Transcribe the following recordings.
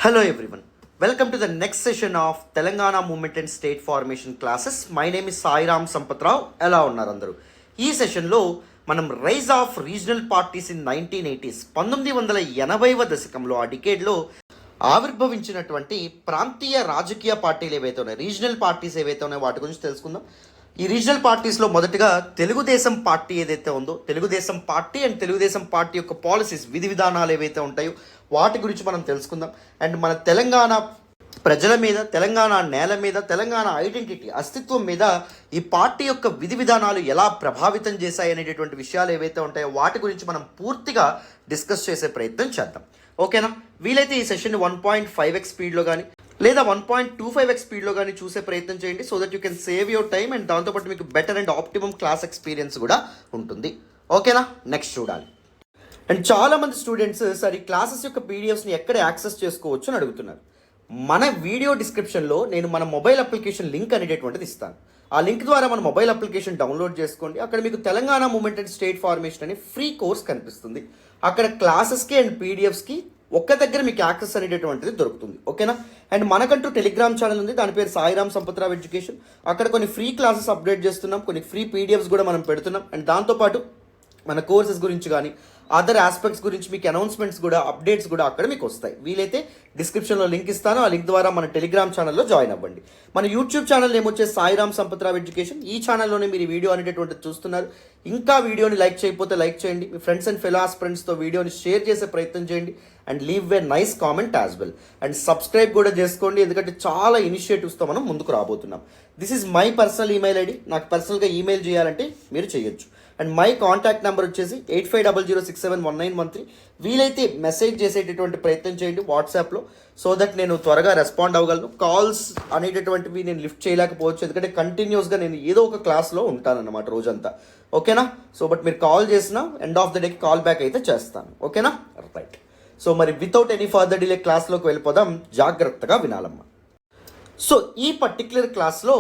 Hello everyone. Welcome to the next session of Telangana Movement and State Formation classes. My name is Sairam Sampatrao. ఎలా ఉన్నారు అందరూ? ఈ సెషన్లో మనం rise of regional parties in 1980s 1980వ దశకంలో ఆ డికేడ్లో ఆవిర్భవించినటువంటి ప్రాంతీయ రాజకీయ పార్టీలు ఏవైతే ఉన్నాయి, రీజనల్ పార్టీస్ ఏవైతే ఉన్నాయో వాటి గురించి తెలుసుకుందాం. ఈ రీజనల్ పార్టీస్లో మొదటగా తెలుగుదేశం పార్టీ ఏదైతే ఉందో, Telugu Desam party and Telugu Desam party యొక్క పాలసీస్, విధి విధానాలు ఏవైతే ఉంటాయో వాటి గురించి మనం తెలుసుకుందాం. అండ్ మన తెలంగాణ ప్రజల మీద, తెలంగాణ నేల మీద, తెలంగాణ ఐడెంటిటీ, అస్తిత్వం మీద ఈ పార్టీ యొక్క విధి విధానాలు ఎలా ప్రభావితం చేశాయి అనేటటువంటి విషయాలు ఏవైతే ఉంటాయో వాటి గురించి మనం పూర్తిగా డిస్కస్ చేసే ప్రయత్నం చేద్దాం. ఓకేనా? వీలైతే ఈ సెషన్ 1.5x స్పీడ్లో కానీ లేదా 1.25x స్పీడ్లో కానీ చూసే ప్రయత్నం చేయండి, so that you can save your time and దాంతోపాటు మీకు better and optimum class experience కూడా ఉంటుంది. ఓకేనా? నెక్స్ట్ చూడాలి. అండ్ చాలామంది స్టూడెంట్స్ సార్ ఈ క్లాసెస్ యొక్క పీడిఎఫ్స్ని ఎక్కడ యాక్సెస్ చేసుకోవచ్చు అని అడుగుతున్నారు. మన వీడియో డిస్క్రిప్షన్లో నేను మన మొబైల్ అప్లికేషన్ లింక్ అనేటటువంటిది ఇస్తాను. ఆ లింక్ ద్వారా మన మొబైల్ అప్లికేషన్ డౌన్లోడ్ చేసుకోండి. అక్కడ మీకు Telangana movement and state formation అనే ఫ్రీ కోర్స్ కనిపిస్తుంది. అక్కడ క్లాసెస్కి అండ్ పీడిఎఫ్స్కి ఒక్క దగ్గర మీకు యాక్సెస్ అనేటటువంటిది దొరుకుతుంది. ఓకేనా? అండ్ మనకంటూ టెలిగ్రామ్ ఛానల్ ఉంది, దాని పేరు సాయిరామ్ సంపత్రావ్ ఎడ్యుకేషన్. అక్కడ కొన్ని ఫ్రీ క్లాసెస్ అప్డేట్ చేస్తున్నాం, కొన్ని ఫ్రీ పీడిఎఫ్స్ కూడా మనం పెడుతున్నాం. అండ్ దాంతోపాటు మన కోర్సెస్ గురించి కానీ అదర్ ఆస్పెక్ట్స్ గురించి మీకు అనౌన్స్మెంట్స్ కూడా, అప్డేట్స్ కూడా అక్కడ మీకు వస్తాయి. వీలైతే డిస్క్రిప్షన్లో లింక్ ఇస్తాను, ఆ లింక్ ద్వారా మన టెలిగ్రామ్ ఛానల్లో జాయిన్ అవ్వండి. మన యూట్యూబ్ ఛానల్ ఏమొచ్చే సాయిరామ్ సంపత్రావ్ ఎడ్యుకేషన్. ఈ ఛానల్లోనే మీరు ఈ వీడియో అనేటటువంటిది చూస్తున్నారు. ఇంకా వీడియోని లైక్ చేయకపోతే లైక్ చేయండి, మీ ఫ్రెండ్స్ అండ్ ఫెలో ఆస్పిరెంట్స్తో వీడియోని షేర్ చేసే ప్రయత్నం చేయండి. And leave a nice comment as well. And subscribe కూడా చేసుకోండి, ఎందుకంటే చాలా ఇనిషియేటివ్స్తో మనం ముందుకు రాబోతున్నాం. This is my personal email ID. నాకు పర్సనల్గా ఈమెయిల్ చేయాలంటే మీరు చేయొచ్చు. అండ్ మై కాంటాక్ట్ నెంబర్ వచ్చేసి 8500671913. వీలైతే మెసేజ్ చేసేటటువంటి ప్రయత్నం చేయండి వాట్సాప్లో, సో దట్ నేను త్వరగా రెస్పాండ్ అవ్వగలను. కాల్స్ అనేటటువంటివి నేను లిఫ్ట్ చేయలేకపోవచ్చు, ఎందుకంటే కంటిన్యూస్గా నేను ఏదో ఒక క్లాస్లో ఉంటానన్నమాట రోజంతా. ఓకేనా? సో బట్ మీరు కాల్ చేసినా ఎండ్ ఆఫ్ ద డేకి కాల్ బ్యాక్ అయితే చేస్తాను. ఓకేనా? రైట్. సో మరి వితౌట్ ఎనీ ఫర్దర్ డిలే క్లాస్లోకి వెళ్ళిపోదాం. జాగ్రత్తగా వినాలమ్మా. సో ఈ పర్టిక్యులర్ క్లాస్లో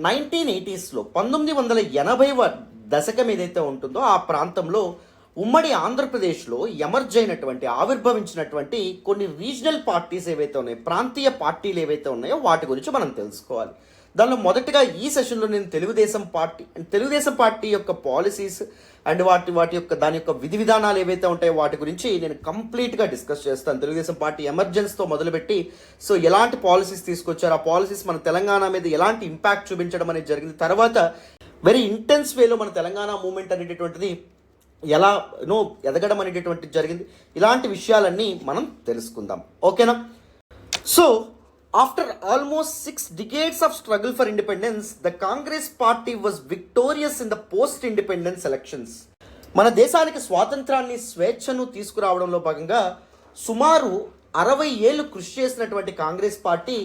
1980స్లో 1980వ దశకం ఏదైతే ఉంటుందో ఆ ప్రాంతంలో ఉమ్మడి ఆంధ్రప్రదేశ్లో ఎమర్జ్ అయినటువంటి, ఆవిర్భవించినటువంటి కొన్ని రీజనల్ పార్టీస్ ఏవైతే ఉన్నాయో, ప్రాంతీయ పార్టీలు ఏవైతే ఉన్నాయో వాటి గురించి మనం తెలుసుకోవాలి. దానిలో మొదటగా ఈ సెషన్లో నేను Telugu Desam party and Telugu Desam party యొక్క పాలసీస్ అండ్ వాటి యొక్క దాని యొక్క విధి విధానాలు ఏవైతే ఉంటాయో వాటి గురించి నేను కంప్లీట్గా డిస్కస్ చేస్తాను. తెలుగుదేశం పార్టీ ఎమర్జెన్స్తో మొదలుపెట్టి సో ఎలాంటి పాలసీస్ తీసుకొచ్చారు, ఆ పాలసీస్ మన తెలంగాణ మీద ఎలాంటి ఇంపాక్ట్ చూపించడం అనేది జరిగింది, తర్వాత వెరీ ఇంటెన్స్ వేలో మన తెలంగాణ మూవ్మెంట్ అనేటటువంటిది ఎలా ఎదగడం అనేటటువంటిది జరిగింది. ఇలాంటి విషయాలన్నీ మనం తెలుసుకుందాం. ఓకేనా? So after almost 6 decades of struggle for independence, the Congress party was victorious in the post-independence elections. మన దేశానికి స్వాతంత్రాన్ని, స్వేచ్ఛను తీసుకురావడంలో భాగంగా సుమారు 60 ఏళ్ళు కృషి చేసినటువంటి కాంగ్రెస్ పార్టీ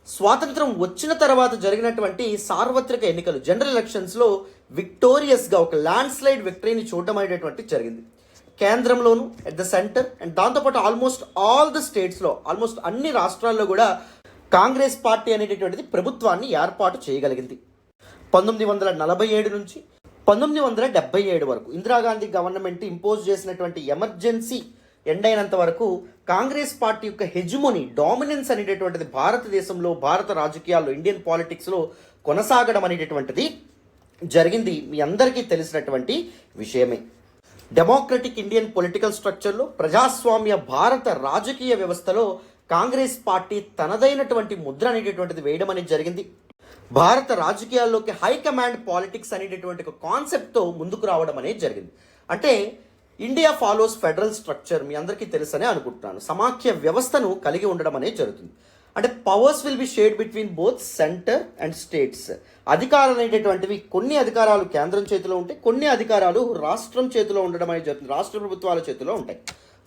స్వాతంత్రం వచ్చిన తర్వాత జరిగినటువంటి సార్వత్రిక ఎన్నికలు, జనరల్ ఎలక్షన్స్లో విక్టోరియస్గా ఒక ల్యాండ్ స్లైడ్ విక్టరీని చూడటం అనేటటువంటి జరిగింది. కేంద్రంలోను, ఎట్ ద సెంటర్ అండ్ దాంతోపాటు ఆల్మోస్ట్ ఆల్ ద స్టేట్స్లో, ఆల్మోస్ట్ అన్ని రాష్ట్రాల్లో కూడా కాంగ్రెస్ పార్టీ అనేటటువంటిది ప్రభుత్వాన్ని ఏర్పాటు చేయగలిగింది. 1947 నుంచి 1977 వరకు ఇందిరాగాంధీ గవర్నమెంట్ ఇంపోజ్ చేసినటువంటి ఎమర్జెన్సీ ఎండ్ అయినంత వరకు కాంగ్రెస్ పార్టీ యొక్క హెజుమోనీ, డామినెన్స్ అనేటటువంటిది భారతదేశంలో, భారత రాజకీయాల్లో, ఇండియన్ పాలిటిక్స్లో కొనసాగడం అనేటటువంటిది జరిగింది. మీ అందరికీ తెలిసినటువంటి విషయమే. డెమోక్రటిక్ ఇండియన్ పొలిటికల్ స్ట్రక్చర్లో, ప్రజాస్వామ్య భారత రాజకీయ వ్యవస్థలో కాంగ్రెస్ పార్టీ తనదైనటువంటి ముద్ర అనేటటువంటిది వేయడం అనేది జరిగింది. భారత రాజకీయాల్లోకి హైకమాండ్ పాలిటిక్స్ అనేటటువంటి ఒక కాన్సెప్ట్తో ముందుకు రావడం అనేది జరిగింది. అంటే ఇండియా ఫాలోస్ ఫెడరల్ స్ట్రక్చర్, మీ అందరికీ తెలుసనే అనుకుంటున్నాను. సమాఖ్య వ్యవస్థను కలిగి ఉండడం అనేది జరుగుతుంది. అంటే powers will be shared between both centre and states. అధికారాలు అనేటటువంటివి, కొన్ని అధికారాలు కేంద్రం చేతిలో ఉంటాయి, కొన్ని అధికారాలు రాష్ట్రం చేతిలో ఉండడం అనేది జరుగుతుంది, రాష్ట్ర ప్రభుత్వాల చేతిలో ఉంటాయి.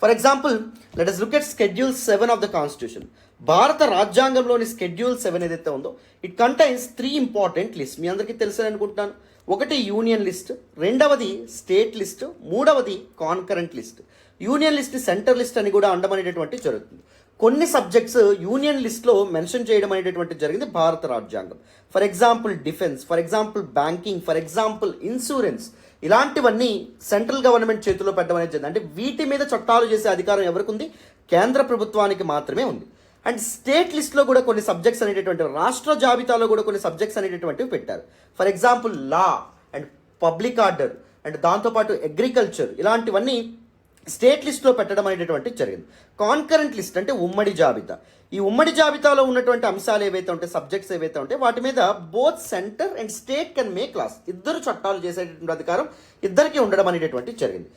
For example, let us look at Schedule 7 of the Constitution. భారత రాజ్యాంగంలోని Schedule 7 ఏదైతే ఉందో ఇట్ కంటైన్స్ 3 ఇంపార్టెంట్ లిస్ట్. మీ అందరికీ తెలుసని అనుకుంటున్నాను. ఒకటి యూనియన్ లిస్ట్, రెండవది స్టేట్ లిస్ట్, మూడవది concurrent list. Union list centre list అని కూడా అనడం అనేటటువంటి జరుగుతుంది. కొన్ని సబ్జెక్ట్స్ యూనియన్ లిస్ట్లో మెన్షన్ చేయడం అనేటటువంటి జరిగింది భారత రాజ్యాంగం. For example defence, for example banking, for example insurance, ఇలాంటివన్నీ సెంట్రల్ గవర్నమెంట్ చేతిలో పెట్టడం అనేది జరిగింది. అంటే వీటి మీద చట్టాలు చేసే అధికారం ఎవరికి ఉంది? కేంద్ర ప్రభుత్వానికి మాత్రమే ఉంది. అండ్ స్టేట్ లిస్ట్లో కూడా కొన్ని సబ్జెక్ట్స్ అనేటటువంటి రాష్ట్ర జాబితాలో కూడా కొన్ని సబ్జెక్ట్స్ అనేటటువంటివి పెట్టారు. For example law and public order and దాంతోపాటు అగ్రికల్చర్ ఇలాంటివన్నీ స్టేట్ లిస్ట్లో పెట్టడం అనేటటువంటిది జరిగింది. కాన్కరెంట్ లిస్ట్ అంటే ఉమ్మడి జాబితా. ఈ ఉమ్మడి జాబితాలో ఉన్నటువంటి అంశాలు ఏవైతే ఉంటాయి, సబ్జెక్ట్స్ ఏవైతే ఉంటాయి, వాటి మీద both centre and state can make laws, ఇద్దరు చట్టాలు చేసేటటువంటి అధికారం ఇద్దరికి ఉండడం అనేటటువంటిది జరిగింది.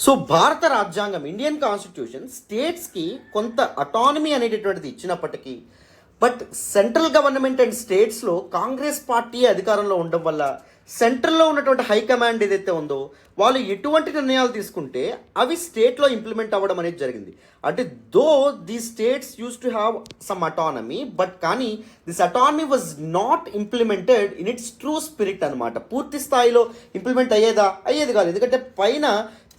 సో భారత రాజ్యాంగం, ఇండియన్ కాన్స్టిట్యూషన్ స్టేట్స్కి కొంత అటానమీ అనేటటువంటిది ఇచ్చినప్పటికీ బట్ సెంట్రల్ గవర్నమెంట్ అండ్ స్టేట్స్లో కాంగ్రెస్ పార్టీ అధికారంలో ఉండడం వల్ల సెంట్రల్లో ఉన్నటువంటి హైకమాండ్ ఏదైతే ఉందో వాళ్ళు ఎటువంటి నిర్ణయాలు తీసుకుంటే అవి స్టేట్లో ఇంప్లిమెంట్ అవ్వడం అనేది జరిగింది. అంటే though the states used to have some autonomy, but కానీ this autonomy was not implemented in its true spirit అనమాట. పూర్తి స్థాయిలో ఇంప్లిమెంట్ అయ్యేది కాదు. ఎందుకంటే పైన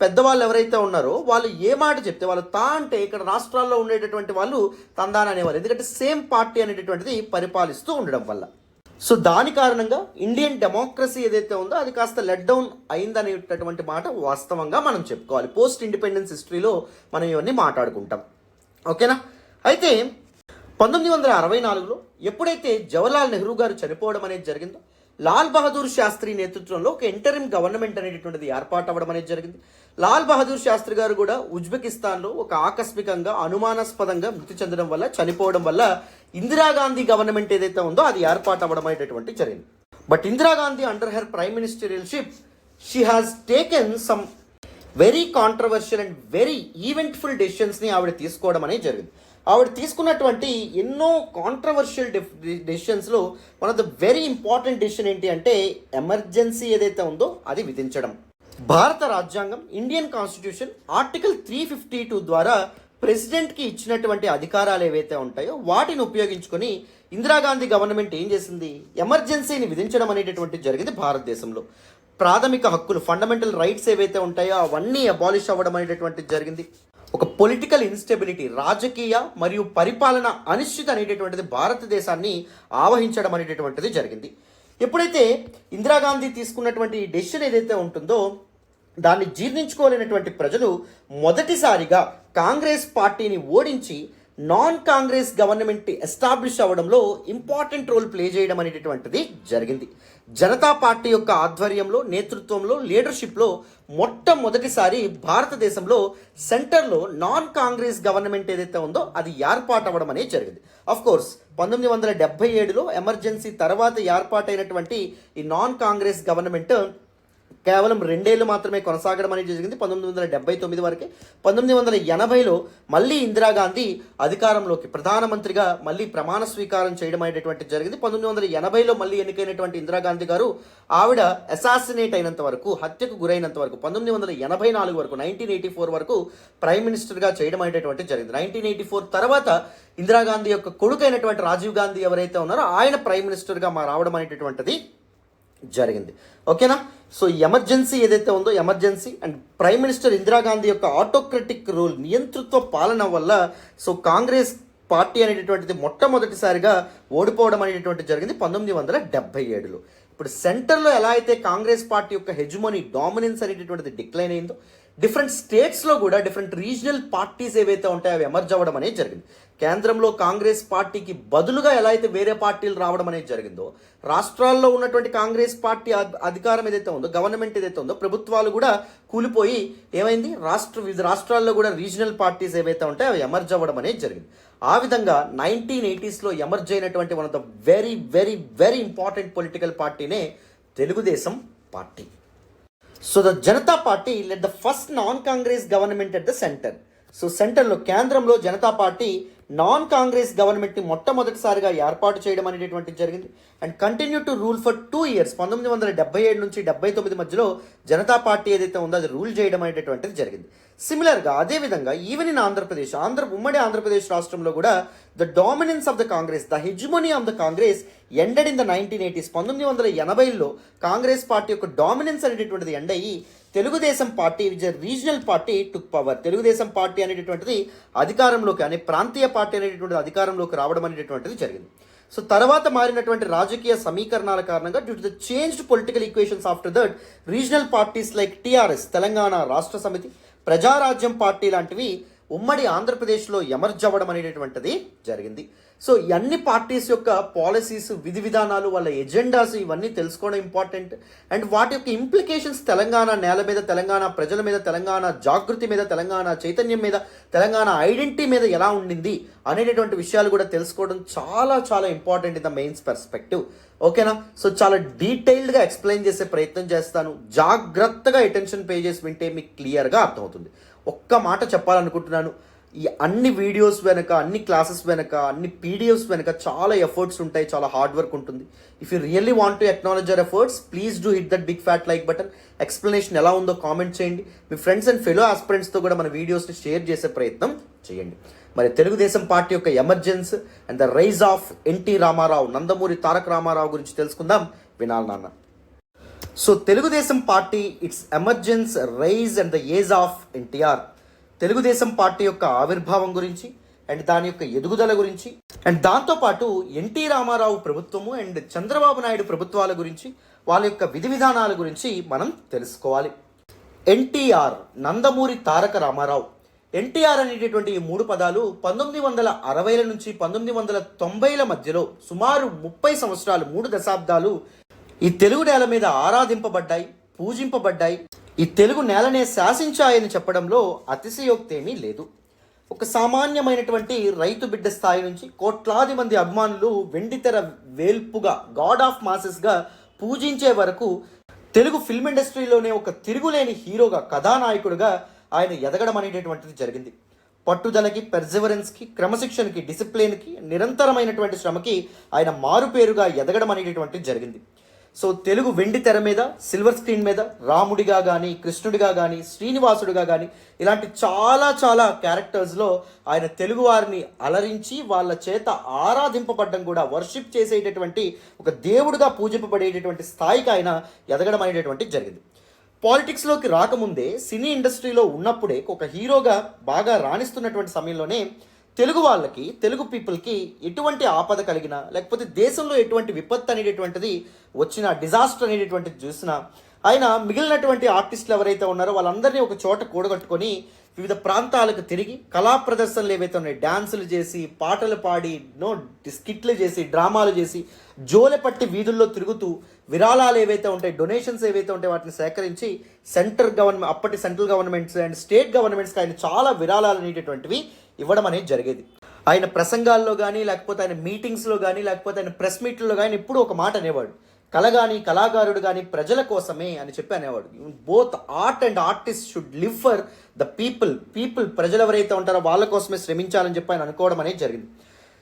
పెద్దవాళ్ళు ఎవరైతే ఉన్నారో వాళ్ళు ఏ మాట చెప్తే వాళ్ళు తా అంటే ఇక్కడ రాష్ట్రాల్లో ఉండేటటువంటి వాళ్ళు తందాన అనేవారు. ఎందుకంటే సేమ్ పార్టీ అనేటటువంటిది పరిపాలిస్తూ ఉండడం వల్ల. సో దాని కారణంగా ఇండియన్ డెమోక్రసీ ఏదైతే ఉందో అది కాస్త లెట్ డౌన్ అయిందనేటటువంటి మాట వాస్తవంగా మనం చెప్పుకోవాలి. పోస్ట్ ఇండిపెండెన్స్ హిస్టరీలో మనం ఇవన్నీ మాట్లాడుకుంటాం. ఓకేనా? అయితే 1964లో ఎప్పుడైతే జవహర్లాల్ నెహ్రూ గారు చనిపోవడం అనేది జరిగిందో లాల్ బహదూర్ శాస్త్రి నేతృత్వంలో ఒక ఇంటరిమ్ గవర్నమెంట్ అనేటటువంటిది ఏర్పాటు అవ్వడం అనేది జరిగింది. లాల్ బహదూర్ శాస్త్రి గారు కూడా ఉజ్బెకిస్తాన్లో ఒక ఆకస్మికంగా అనుమానాస్పదంగా మృతి చెందడం వల్ల, చనిపోవడం వల్ల ఇందిరాగాంధీ గవర్నమెంట్ ఏదైతే ఉందో అది ఏర్పాటు అవ్వడం అనేటటువంటి జరిగింది. But Indira Gandhi under her prime మినిస్టరియల్షిప్ she has taken some very controversial and very eventful డెసిషన్స్ని ఆవిడ తీసుకోవడం అనేది జరిగింది. ఆవిడ తీసుకున్నటువంటి ఎన్నో controversial డెసిషన్స్లో one of the very important decision ఏంటి అంటే ఎమర్జెన్సీ ఏదైతే ఉందో అది విధించడం. భారత రాజ్యాంగం, ఇండియన్ కాన్స్టిట్యూషన్ ఆర్టికల్ 352 ద్వారా ప్రెసిడెంట్కి ఇచ్చినటువంటి అధికారాలు ఏవైతే ఉంటాయో వాటిని ఉపయోగించుకొని ఇందిరాగాంధీ గవర్నమెంట్ ఏం చేసింది, ఎమర్జెన్సీని విధించడం అనేటటువంటిది జరిగింది భారతదేశంలో. ప్రాథమిక హక్కులు, ఫండమెంటల్ రైట్స్ ఏవైతే ఉంటాయో అవన్నీ అబాలిష్ అవ్వడం అనేటటువంటిది జరిగింది. ఒక పొలిటికల్ ఇన్స్టెబిలిటీ, రాజకీయ మరియు పరిపాలన అనిశ్చితి అనేటటువంటిది భారతదేశాన్ని ఆవహించడం అనేటటువంటిది జరిగింది. ఎప్పుడైతే ఇందిరాగాంధీ తీసుకున్నటువంటి డెసిషన్ ఏదైతే ఉంటుందో దాన్ని జీర్ణించుకోలేనటువంటి ప్రజలు మొదటిసారిగా కాంగ్రెస్ పార్టీని ఓడించి నాన్ కాంగ్రెస్ గవర్నమెంట్ ఎస్టాబ్లిష్ అవ్వడంలో ఇంపార్టెంట్ రోల్ ప్లే చేయడం అనేటటువంటిది జరిగింది. జనతా పార్టీ యొక్క ఆధ్వర్యంలో, నేతృత్వంలో, లీడర్షిప్లో మొట్టమొదటిసారి భారతదేశంలో సెంటర్లో నాన్ కాంగ్రెస్ గవర్నమెంట్ ఏదైతే ఉందో అది ఏర్పాటు అవ్వడం అనేది జరిగింది. అఫ్ కోర్స్ 1977లో ఎమర్జెన్సీ తర్వాత ఏర్పాటైనటువంటి ఈ నాన్ కాంగ్రెస్ గవర్నమెంట్ కేవలం 2 ఏళ్ళు మాత్రమే కొనసాగడం అనేది జరిగింది 1979 వరకే. 1980లో మళ్ళీ ఇందిరాగాంధీ అధికారంలోకి ప్రధానమంత్రిగా మళ్ళీ ప్రమాణ స్వీకారం చేయడం అనేటువంటి జరిగింది. 1980లో మళ్ళీ ఎన్నికైనటువంటి ఇందిరాగాంధీ గారు ఆవిడ అసాసినేట్ అయినంత వరకు, హత్యకు గురైనంత వరకు 1984 వరకు 1984 వరకు ప్రైమ్ మినిస్టర్గా చేయడం అనేటువంటి జరిగింది. 1984 తర్వాత ఇందిరాగాంధీ యొక్క కొడుకు అయినటువంటి రాజీవ్ గాంధీ ఎవరైతే ఉన్నారో ఆయన ప్రైమ్ మినిస్టర్గా రావడం అనేటటువంటిది జరిగింది. ఓకేనా? సో ఎమర్జెన్సీ ఏదైతే ఉందో, emergency and prime minister Indira Gandhi యొక్క ఆటోక్రటిక్ రూల్, నియంతృత్వ పాలన వల్ల సో కాంగ్రెస్ పార్టీ అనేటటువంటిది మొట్టమొదటిసారిగా ఓడిపోవడం అనేటటువంటిది జరిగింది 1977లో. ఇప్పుడు సెంటర్లో ఎలా అయితే కాంగ్రెస్ పార్టీ యొక్క హెజుమనీ, డామినెన్స్ అనేటటువంటిది డిక్లైన్ అయిందో, డిఫరెంట్ స్టేట్స్లో కూడా డిఫరెంట్ రీజనల్ పార్టీస్ ఏవైతే ఉంటాయో అవి ఎమర్జ్ అవ్వడం అనేది జరిగింది. కేంద్రంలో కాంగ్రెస్ పార్టీకి బదులుగా ఎలా అయితే వేరే పార్టీలు రావడం అనేది జరిగిందో, రాష్ట్రాల్లో ఉన్నటువంటి కాంగ్రెస్ పార్టీ అధికారం ఏదైతే ఉందో, గవర్నమెంట్ ఏదైతే ఉందో, ప్రభుత్వాలు కూడా కూలిపోయి ఏమైంది, వివిధ రాష్ట్రాల్లో కూడా రీజనల్ పార్టీస్ ఏవైతే ఉంటాయో అవి ఎమర్జ్ అవ్వడం అనేది జరిగింది. ఆ విధంగా 1980స్లో ఎమర్జ్ అయినటువంటి one of the very very very important political పార్టీనే Telugu Desam party. So the Janata party let the first non Congress government at the centre. So సెంటర్లో, కేంద్రంలో జనతా పార్టీ నాన్ కాంగ్రెస్ గవర్నమెంట్ని మొట్టమొదటిసారిగా ఏర్పాటు చేయడం అనేటటువంటిది జరిగింది. And continue to rule for 2 years 1977 నుంచి 79 మధ్యలో జనతా పార్టీ ఏదైతే ఉందో అది రూల్ చేయడం అనేటటువంటిది జరిగింది. సిమిలర్గా అదేవిధంగా ఈవెన్ ఇన్ ఆంధ్రప్రదేశ్, ఉమ్మడి ఆంధ్రప్రదేశ్ రాష్ట్రంలో కూడా the dominance of the Congress, the హెజుమనీ of the Congress ended in the 1980s. 1980లో Congress party యొక్క డామినెన్స్ అనేటటువంటిది ఎండ్ అయ్యి Telugu Desam party which regional party took power. Telugu Desam party అనేటటువంటిది అధికారంలోకి, అనే ప్రాంతీయ పార్టీ అనేటటువంటిది అధికారంలోకి రావడం అనేటటువంటిది జరిగింది. సో తర్వాత మారినటువంటి రాజకీయ సమీకరణాల కారణంగా due to the changed political equations after that regional parties like TRS, Telangana రాష్ట్ర సమితి, ప్రజారాజ్యం పార్టీ లాంటివి ఉమ్మడి ఆంధ్రప్రదేశ్లో ఎమర్జ్ అవ్వడం అనేటటువంటిది జరిగింది. సో ఈ అన్ని పార్టీస్ యొక్క పాలసీస్, విధి విధానాలు, వాళ్ళ ఎజెండాస్ ఇవన్నీ తెలుసుకోవడం ఇంపార్టెంట్. అండ్ వాటి యొక్క ఇంప్లికేషన్స్ తెలంగాణ నేల మీద, తెలంగాణ ప్రజల మీద, తెలంగాణ జాగృతి మీద, తెలంగాణ చైతన్యం మీద, తెలంగాణ ఐడెంటిటీ మీద ఎలా ఉండింది అనేటటువంటి విషయాలు కూడా తెలుసుకోవడం చాలా చాలా important in the mains perspective. ఓకేనా? సో చాలా డీటెయిల్డ్గా ఎక్స్ప్లెయిన్ చేసే ప్రయత్నం చేస్తాను. జాగ్రత్తగా అటెన్షన్ పే చేసి వింటే మీకు క్లియర్గా అర్థమవుతుంది. ఒక్క మాట చెప్పాలనుకుంటున్నాను, ఈ అన్ని వీడియోస్ వెనక, అన్ని క్లాసెస్ వెనక, అన్ని పీడిఎఫ్స్ వెనక చాలా ఎఫర్ట్స్ ఉంటాయి, చాలా హార్డ్ వర్క్ ఉంటుంది. If you really want to acknowledge our efforts, please do hit that big fat like button. Explanation ఎలా ఉందో కామెంట్ చేయండి. మీ ఫ్రెండ్స్ అండ్ ఫెలో ఆస్పిరెంట్స్తో కూడా మన వీడియోస్ని షేర్ చేసే ప్రయత్నం చేయండి. మరి తెలుగుదేశం పార్టీ యొక్క emergence and the rise of NT Ramarao, Nandamuri Taraka Ramarao గురించి తెలుసుకుందాం. వినాలి నాన్న. So Telugu Desam party, it's emergence, rise and the age of NTR. Telugu Desam party యొక్క ఆవిర్భావం గురించి అండ్ దాని యొక్క ఎదుగుదల గురించి, అండ్ దాంతోపాటు ఎన్టీ రామారావు ప్రభుత్వము అండ్ చంద్రబాబు నాయుడు ప్రభుత్వాల గురించి, వాళ్ళ యొక్క విధి విధానాల గురించి మనం తెలుసుకోవాలి. ఎన్టీఆర్, నందమూరి తారక రామారావు. ఎన్టీఆర్ అనేటటువంటి ఈ మూడు పదాలు 1960ల నుంచి 1990ల మధ్యలో సుమారు 30 సంవత్సరాలు, 3 దశాబ్దాలు ఈ తెలుగు నేల మీద ఆరాధింపబడ్డాయి, పూజింపబడ్డాయి, ఈ తెలుగు నేలనే శాసించాయని చెప్పడంలో అతిశయోక్తి ఏమీ లేదు. ఒక సామాన్యమైనటువంటి రైతు బిడ్డ స్థాయి నుంచి కోట్లాది మంది అభిమానులు వెండితెర వేల్పుగా, గాడ్ ఆఫ్ మాసెస్గా పూజించే వరకు తెలుగు ఫిల్మ్ ఇండస్ట్రీలోనే ఒక తిరుగులేని హీరోగా, కథానాయకుడిగా ఆయన ఎదగడం అనేటటువంటిది జరిగింది. పట్టుదలకి, పెర్సివరెన్స్కి, క్రమశిక్షణకి, డిసిప్లిన్కి, నిరంతరమైనటువంటి శ్రమకి ఆయన మారుపేరుగా ఎదగడం అనేటటువంటిది జరిగింది. సో తెలుగు వెండి తెర మీద, సిల్వర్ స్క్రీన్ మీద రాముడిగా కానీ, కృష్ణుడిగా కానీ, శ్రీనివాసుడిగా కానీ ఇలాంటి చాలా చాలా క్యారెక్టర్స్లో ఆయన తెలుగు వారిని అలరించి వాళ్ళ చేత ఆరాధింపబడ్డం కూడా, వర్షిప్ చేసేటటువంటి ఒక దేవుడిగా పూజింపబడేటటువంటి స్థాయికి ఆయన ఎదగడం అనేటటువంటిది జరిగింది. పాలిటిక్స్లోకి రాకముందే, సినీ ఇండస్ట్రీలో ఉన్నప్పుడే, ఒక హీరోగా బాగా రాణిస్తున్నటువంటి సమయంలోనే తెలుగు వాళ్ళకి, తెలుగు పీపుల్కి ఎటువంటి ఆపద కలిగినా, లేకపోతే దేశంలో ఎటువంటి విపత్తు అనేటటువంటిది వచ్చిన, డిజాస్టర్ అనేటటువంటిది చూసినా, ఆయన మిగిలినటువంటి ఆర్టిస్టులు ఎవరైతే ఉన్నారో వాళ్ళందరినీ ఒక చోట కూడగట్టుకొని వివిధ ప్రాంతాలకు తిరిగి కళా ప్రదర్శనలు ఏవైతే ఉన్నాయి, డ్యాన్సులు చేసి, పాటలు పాడి, స్కిట్లు చేసి, డ్రామాలు చేసి, జోలెపట్టి వీధుల్లో తిరుగుతూ విరాళాలు ఏవైతే ఉంటాయి, డొనేషన్స్ ఏవైతే ఉంటాయి వాటిని సేకరించి అప్పటి సెంట్రల్ గవర్నమెంట్స్ అండ్ స్టేట్ గవర్నమెంట్స్కి ఆయన చాలా విరాళాలు అనేటటువంటివి ఇవ్వడం అనేది జరిగేది. ఆయన ప్రసంగాల్లో కానీ, లేకపోతే ఆయన మీటింగ్స్లో కానీ, లేకపోతే ఆయన ప్రెస్ మీట్లలో కానీ ఎప్పుడూ ఒక మాట అనేవాడు, కళ కానీ, కళాకారుడు కానీ ప్రజల కోసమే అని చెప్పి అనేవాడు. Both art and artist should live for the people ప్రజలు ఎవరైతే ఉంటారో వాళ్ళ కోసమే శ్రమించాలని చెప్పి ఆయన అనుకోవడం అనేది జరిగింది.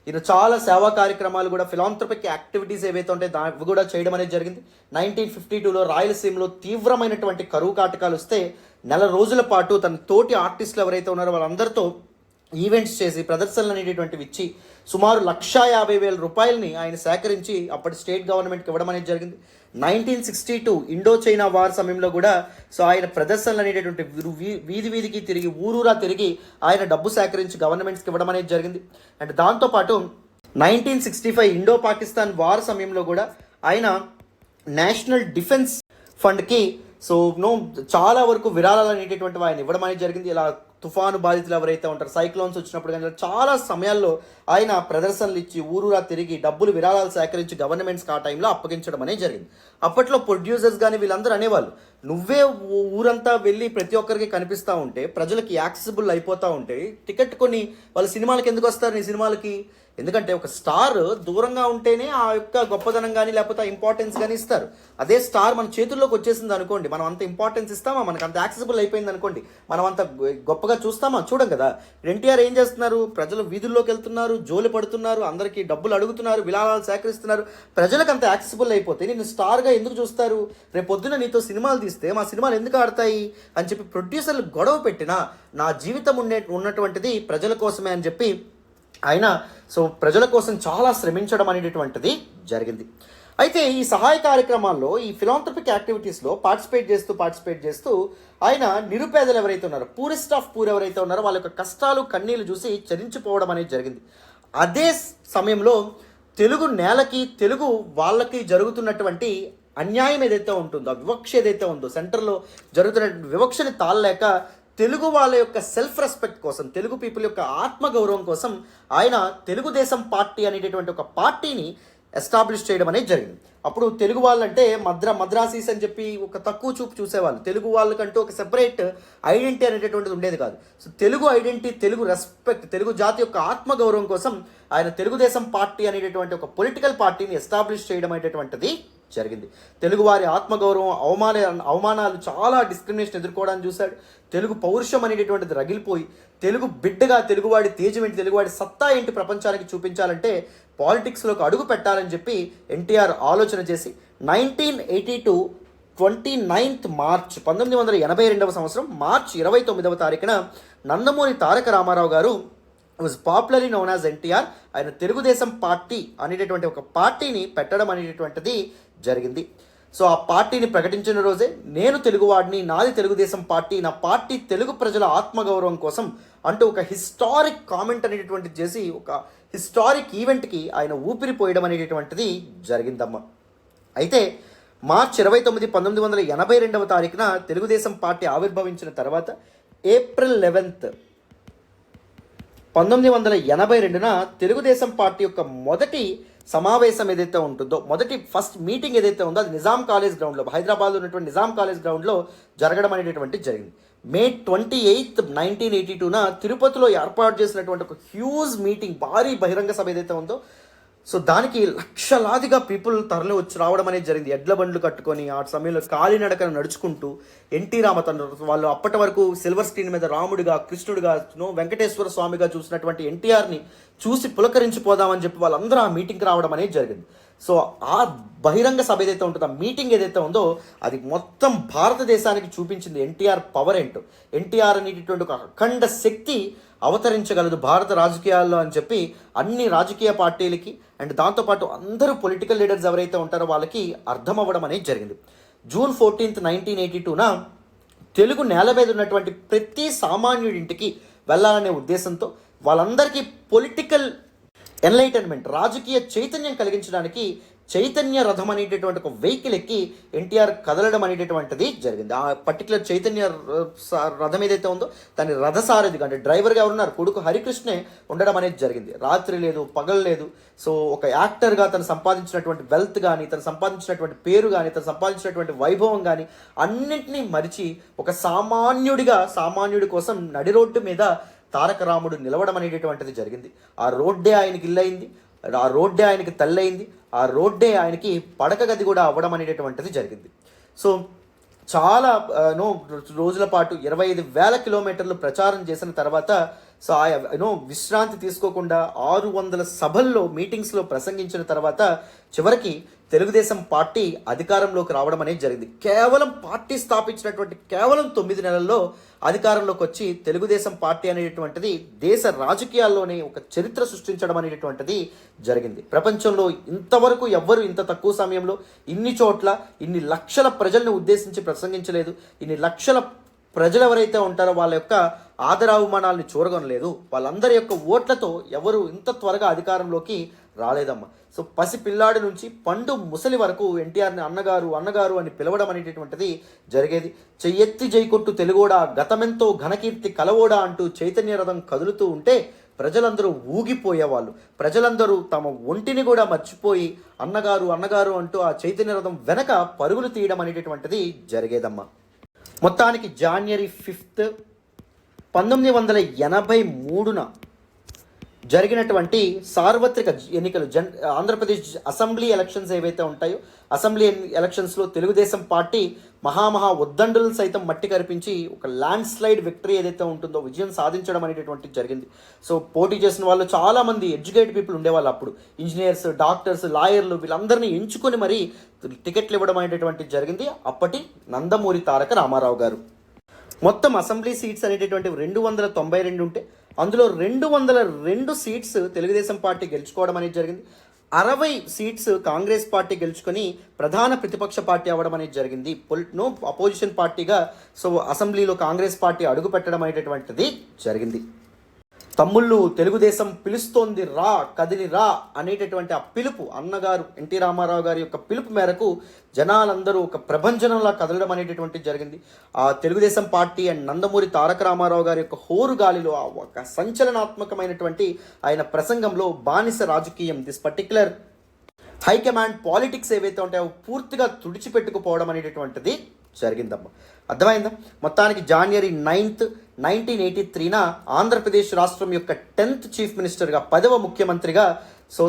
ఈయన చాలా సేవా కార్యక్రమాలు కూడా, ఫిలాంథ్రపిక్ యాక్టివిటీస్ ఏవైతే ఉంటాయో అవి కూడా చేయడం అనేది జరిగింది. 1952లో రాయలసీమలో తీవ్రమైనటువంటి కరువు కాటకాలు వస్తే 4 రోజుల పాటు తన తోటి ఆర్టిస్టులు ఎవరైతే ఉన్నారో వాళ్ళందరితో ఈవెంట్స్ చేసి, ప్రదర్శనలు అనేటటువంటివి ఇచ్చి సుమారు 1,50,000 రూపాయలని ఆయన సేకరించి అప్పటి స్టేట్ గవర్నమెంట్కి ఇవ్వడం అనేది జరిగింది. 1962 ఇండో చైనా వార్ సమయంలో కూడా సో ఆయన ప్రదర్శనలు అనేటటువంటి వీధి వీధికి తిరిగి, ఊరూరా తిరిగి ఆయన డబ్బు సేకరించి గవర్నమెంట్స్కి ఇవ్వడం అనేది జరిగింది. అండ్ దాంతోపాటు 1965 ఇండో పాకిస్తాన్ వార్ సమయంలో కూడా ఆయన నేషనల్ డిఫెన్స్ ఫండ్కి చాలా వరకు విరాళాలు అనేటటువంటివి ఆయన ఇవ్వడం అనేది జరిగింది. ఇలా తుఫాను బాధితులు ఎవరైతే ఉంటారో, సైక్లోన్స్ వచ్చినప్పుడు కానీ చాలా సమయాల్లో ఆయన ప్రదర్శనలు ఇచ్చి, ఊరూరా తిరిగి డబ్బులు, విరాళాలు సేకరించి గవర్నమెంట్స్కి ఆ టైంలో అప్పగించడం అనేది జరిగింది. అప్పట్లో ప్రొడ్యూసర్స్ కానీ వీళ్ళందరూ అనేవాళ్ళు, నువ్వే ఊరంతా వెళ్ళి ప్రతి ఒక్కరికి కనిపిస్తూ ఉంటే, ప్రజలకి యాక్సెసిబుల్ అయిపోతూ ఉంటే, టికెట్ కొని వాళ్ళ సినిమాలకి ఎందుకు వస్తారు నీ సినిమాలకి? ఎందుకంటే ఒక స్టార్ దూరంగా ఉంటేనే ఆ యొక్క గొప్పదనం కానీ, లేకపోతే ఆ ఇంపార్టెన్స్ కానీ ఇస్తారు. అదే స్టార్ మన చేతుల్లోకి వచ్చేసింది అనుకోండి, మనం అంత ఇంపార్టెన్స్ ఇస్తామా? మనకు అంత యాక్సెసిబుల్ అయిపోయింది అనుకోండి, మనం అంత గొప్పగా చూస్తామా? చూడం కదా. ఎన్టీఆర్ ఏం చేస్తున్నారు? ప్రజలు వీధుల్లోకి వెళ్తున్నారు, జోలి పడుతున్నారు, అందరికీ డబ్బులు అడుగుతున్నారు, విరాళాలు సేకరిస్తున్నారు. ప్రజలకు అంత యాక్సెసిబుల్ అయిపోతే నేను స్టార్గా ఎందుకు చూస్తారు? రేపు పొద్దున నీతో సినిమాలు తీస్తే మా సినిమాలు ఎందుకు ఆడతాయి అని చెప్పి ప్రొడ్యూసర్లు గొడవ పెట్టినా, నా జీవితం ఉన్నటువంటిది ప్రజల కోసమే అని చెప్పి ఆయన ప్రజల కోసం చాలా శ్రమించడం అనేటటువంటిది జరిగింది. అయితే ఈ సహాయ కార్యక్రమాల్లో, ఈ ఫిలాంథ్రపిక్ యాక్టివిటీస్లో పార్టిసిపేట్ చేస్తూ ఆయన నిరుపేదలు ఎవరైతే ఉన్నారో, పూరెస్ట్ ఆఫ్ పూర్ ఎవరైతే ఉన్నారో వాళ్ళ యొక్క కష్టాలు, కన్నీళ్లు చూసి చరించిపోవడం అనేది జరిగింది. అదే సమయంలో తెలుగు నేలకి, తెలుగు వాళ్ళకి జరుగుతున్నటువంటి అన్యాయం ఏదైతే ఉంటుందో, వివక్ష ఏదైతే ఉందో, సెంటర్లో జరుగుతున్న వివక్షని తాళలేక తెలుగు వాళ్ళ యొక్క సెల్ఫ్ రెస్పెక్ట్ కోసం, తెలుగు పీపుల్ యొక్క ఆత్మగౌరవం కోసం ఆయన తెలుగుదేశం పార్టీ అనేటటువంటి ఒక పార్టీని ఎస్టాబ్లిష్ చేయడం అనేది జరిగింది. అప్పుడు తెలుగు వాళ్ళంటే మద్రాసీస్ అని చెప్పి ఒక తక్కువ చూపు చూసేవాళ్ళు. తెలుగు వాళ్ళకంటూ ఒక సెపరేట్ ఐడెంటిటీ అనేటటువంటిది ఉండేది కాదు. So Telugu identity, Telugu respect, Telugu జాతి యొక్క ఆత్మగౌరవం కోసం ఆయన తెలుగుదేశం పార్టీ అనేటటువంటి ఒక పొలిటికల్ పార్టీని ఎస్టాబ్లిష్ చేయడం అనేటటువంటిది జరిగింది. తెలుగువారి ఆత్మగౌరవం, అవమానాలు, చాలా డిస్క్రిమినేషన్ ఎదుర్కోవడానికి చూశాడు. తెలుగు పౌరుషం అనేటటువంటిది రగిలిపోయి తెలుగు బిడ్డగా తెలుగువాడి తేజం ఏంటి, తెలుగువాడి సత్తా ఏంటి ప్రపంచానికి చూపించాలంటే పాలిటిక్స్లోకి అడుగు పెట్టాలని చెప్పి ఎన్టీఆర్ ఆలోచన చేసి 1982 29th మార్చ్ 1982 సంవత్సరం మార్చ్ 29వ తారీఖున నందమూరి తారక రామారావు గారు was popularly known as NTR, ఆయన తెలుగుదేశం పార్టీ అనేటటువంటి ఒక పార్టీని పెట్టడం అనేటటువంటిది జరిగింది. సో ఆ పార్టీని ప్రకటించిన రోజే నేను తెలుగువాడిని, నాది తెలుగుదేశం పార్టీ, నా పార్టీ తెలుగు ప్రజల ఆత్మగౌరవం కోసం అంటూ ఒక హిస్టారిక్ కామెంట్ అనేటటువంటిది చేసి ఒక హిస్టారిక్ ఈవెంట్కి ఆయన ఊపిరిపోయడం అనేటటువంటిది జరిగిందమ్మ. అయితే మార్చ్ 29, 1982 తారీఖున తెలుగుదేశం పార్టీ ఆవిర్భవించిన తర్వాత ఏప్రిల్ 11, 1982న తెలుగుదేశం పార్టీ యొక్క మొదటి సమావేశం ఏదైతే ఉంటుందో, ఫస్ట్ మీటింగ్ ఏదైతే ఉందో అది నిజాం కాలేజ్ గ్రౌండ్లో, హైదరాబాద్లో ఉన్నటువంటి నిజాం కాలేజ్ గ్రౌండ్లో జరగడం అనేటటువంటి జరిగింది. మే 28, 1982న తిరుపతిలో ఏర్పాటు చేసినటువంటి ఒక హ్యూజ్ మీటింగ్, భారీ బహిరంగ సభ ఏదైతే ఉందో, సో దానికి లక్షలాదిగా పీపుల్ తరలి వచ్చి రావడం అనేది జరిగింది. ఎడ్ల బండ్లు కట్టుకొని ఆ సమయంలో కాలినడకను నడుచుకుంటూ ఎన్టీ రామతను, వాళ్ళు అప్పటి వరకు సిల్వర్ స్క్రీన్ మీద రాముడిగా, కృష్ణుడిగా, వెంకటేశ్వర స్వామిగా చూసినటువంటి ఎన్టీఆర్ని చూసి పులకరించిపోదామని చెప్పి వాళ్ళందరూ ఆ మీటింగ్కి రావడం అనేది జరిగింది. సో ఆ బహిరంగ సభ ఏదైతే ఉంటుందో, ఆ మీటింగ్ ఏదైతే ఉందో అది మొత్తం భారతదేశానికి చూపించింది ఎన్టీఆర్ పవర్ ఏంటో. ఎన్టీఆర్ అనేటటువంటి ఒక అఖండ శక్తి అవతరించగలదు భారత రాజకీయాల్లో అని చెప్పి అన్ని రాజకీయ పార్టీలకి అండ్ దాంతోపాటు అందరూ పొలిటికల్ లీడర్స్ ఎవరైతే ఉంటారో వాళ్ళకి అర్థం అవ్వడం అనేది జరిగింది. జూన్ 14, 1982న తెలుగు నేల మీద ఉన్నటువంటి ప్రతి సామాన్యుడింటికి వెళ్ళాలనే ఉద్దేశంతో వాళ్ళందరికీ పొలిటికల్ ఎన్లైటన్మెంట్, రాజకీయ చైతన్యం కలిగించడానికి చైతన్య రథం అనేటటువంటి ఒక వెహికల్ ఎక్కి ఎన్టీఆర్ కదలడం అనేటటువంటిది జరిగింది. ఆ పర్టికులర్ చైతన్య రథం ఏదైతే ఉందో దాని రథసారథిగా, అంటే డ్రైవర్గా ఎవరున్నారు, కొడుకు హరికృష్ణే ఉండడం అనేది జరిగింది. రాత్రి లేదు, పగలు లేదు. సో ఒక యాక్టర్గా తను సంపాదించినటువంటి వెల్త్ కానీ, తను సంపాదించినటువంటి పేరు కానీ, తను సంపాదించినటువంటి వైభవం కానీ అన్నింటినీ మరిచి ఒక సామాన్యుడి కోసం నడి రోడ్డు మీద తారక రాముడు నిలవడం అనేటటువంటిది జరిగింది. ఆ రోడ్డే ఆయనకి ఇల్లయింది, ఆ రోడ్డే ఆయనకి తల్లయింది, ఆ రోడ్డే ఆయనకి పడక గది కూడా అవ్వడం అనేటటువంటిది జరిగింది. సో చాలా రోజుల పాటు 25,000 కిలోమీటర్లు ప్రచారం చేసిన తర్వాత సో విశ్రాంతి తీసుకోకుండా 600 సభల్లో, మీటింగ్స్లో ప్రసంగించిన తర్వాత చివరికి తెలుగుదేశం పార్టీ అధికారంలోకి రావడం అనేది జరిగింది. కేవలం పార్టీ స్థాపించినటువంటి కేవలం 9 నెలల్లో అధికారంలోకి వచ్చి తెలుగుదేశం పార్టీ అనేటటువంటిది దేశ రాజకీయాల్లోనే ఒక చరిత్ర సృష్టించడం అనేటటువంటిది జరిగింది. ప్రపంచంలో ఇంతవరకు ఎవ్వరు ఇంత తక్కువ సమయంలో ఇన్ని చోట్ల ఇన్ని లక్షల ప్రజల్ని ఉద్దేశించి ప్రసంగించలేదు. ఇన్ని లక్షల ప్రజలు ఎవరైతే ఉంటారో వాళ్ళ యొక్క ఆదరావమానాలని చూరగొనలేదు. వాళ్ళందరి యొక్క ఓట్లతో ఎవరు ఇంత త్వరగా అధికారంలోకి రాలేదమ్మా. సో పసి పిల్లాడి నుంచి పండు ముసలి వరకు ఎన్టీఆర్ని అన్నగారు అని పిలవడం అనేటటువంటిది జరిగేది. చెయ్యెత్తి జైకొట్టు తెలుగోడా, గతమెంతో ఘనకీర్తి కలవోడా అంటూ చైతన్య రథం కదులుతూ ఉంటే ప్రజలందరూ ఊగిపోయేవాళ్ళు. ప్రజలందరూ తమ ఒంటిని కూడా మర్చిపోయి అన్నగారు అంటూ ఆ చైతన్య రథం వెనక పరుగులు తీయడం అనేటటువంటిది జరిగేదమ్మా. మొత్తానికి జనవరి 5, 1983న జరిగినటువంటి సార్వత్రిక ఎన్నికలు, ఆంధ్రప్రదేశ్ అసెంబ్లీ ఎలక్షన్స్ ఏవైతే ఉంటాయో అసెంబ్లీ ఎలక్షన్స్లో తెలుగుదేశం పార్టీ మహా ఉద్దండులు సైతం మట్టి కరిపించి ఒక ల్యాండ్ స్లైడ్ విక్టరీ ఏదైతే ఉంటుందో విజయం సాధించడం అనేటటువంటి జరిగింది. సో పోటీ చేసిన వాళ్ళు చాలామంది ఎడ్యుకేటెడ్ పీపుల్ ఉండేవాళ్ళు. అప్పుడు ఇంజనీర్స్, డాక్టర్స్, లాయర్లు వీళ్ళందరినీ ఎంచుకొని మరీ టికెట్లు ఇవ్వడం అనేటటువంటి జరిగింది అప్పటి నందమూరి తారక రామారావు గారు. మొత్తం అసెంబ్లీ సీట్స్ అనేటటువంటి 292 ఉంటే అందులో 202 సీట్స్ తెలుగుదేశం పార్టీ గెలుచుకోవడం అనేది జరిగింది. 60 సీట్స్ కాంగ్రెస్ పార్టీ గెలుచుకొని ప్రధాన ప్రతిపక్ష పార్టీ అవ్వడం అనేది జరిగింది. అపోజిషన్ పార్టీగా సో అసెంబ్లీలో కాంగ్రెస్ పార్టీ అడుగు పెట్టడం అనేటటువంటిది జరిగింది. తమ్ముళ్ళు తెలుగుదేశం పిలుస్తోంది రా కదిలి రా అనేటటువంటి ఆ పిలుపు, అన్నగారు ఎన్టీ రామారావు గారి యొక్క పిలుపు మేరకు జనాలందరూ ఒక ప్రభంజనంలా కదలడం అనేటటువంటి జరిగింది. ఆ తెలుగుదేశం పార్టీ అండ్ నందమూరి తారక రామారావు గారి యొక్క హోరుగాలిలో ఆ ఒక సంచలనాత్మకమైనటువంటి ఆయన ప్రసంగంలో బానిస రాజకీయం, దిస్ పర్టిక్యులర్ హైకమాండ్ పాలిటిక్స్ ఏవైతే ఉంటాయో పూర్తిగా తుడిచిపెట్టుకుపోవడం అనేటటువంటిది జరిగిందమ్మా. అర్థమైందా? మొత్తానికి జనవరి 9, 1983 ఆంధ్రప్రదేశ్ రాష్ట్రం యొక్క 10th చీఫ్ మినిస్టర్గా, 10వ ముఖ్యమంత్రిగా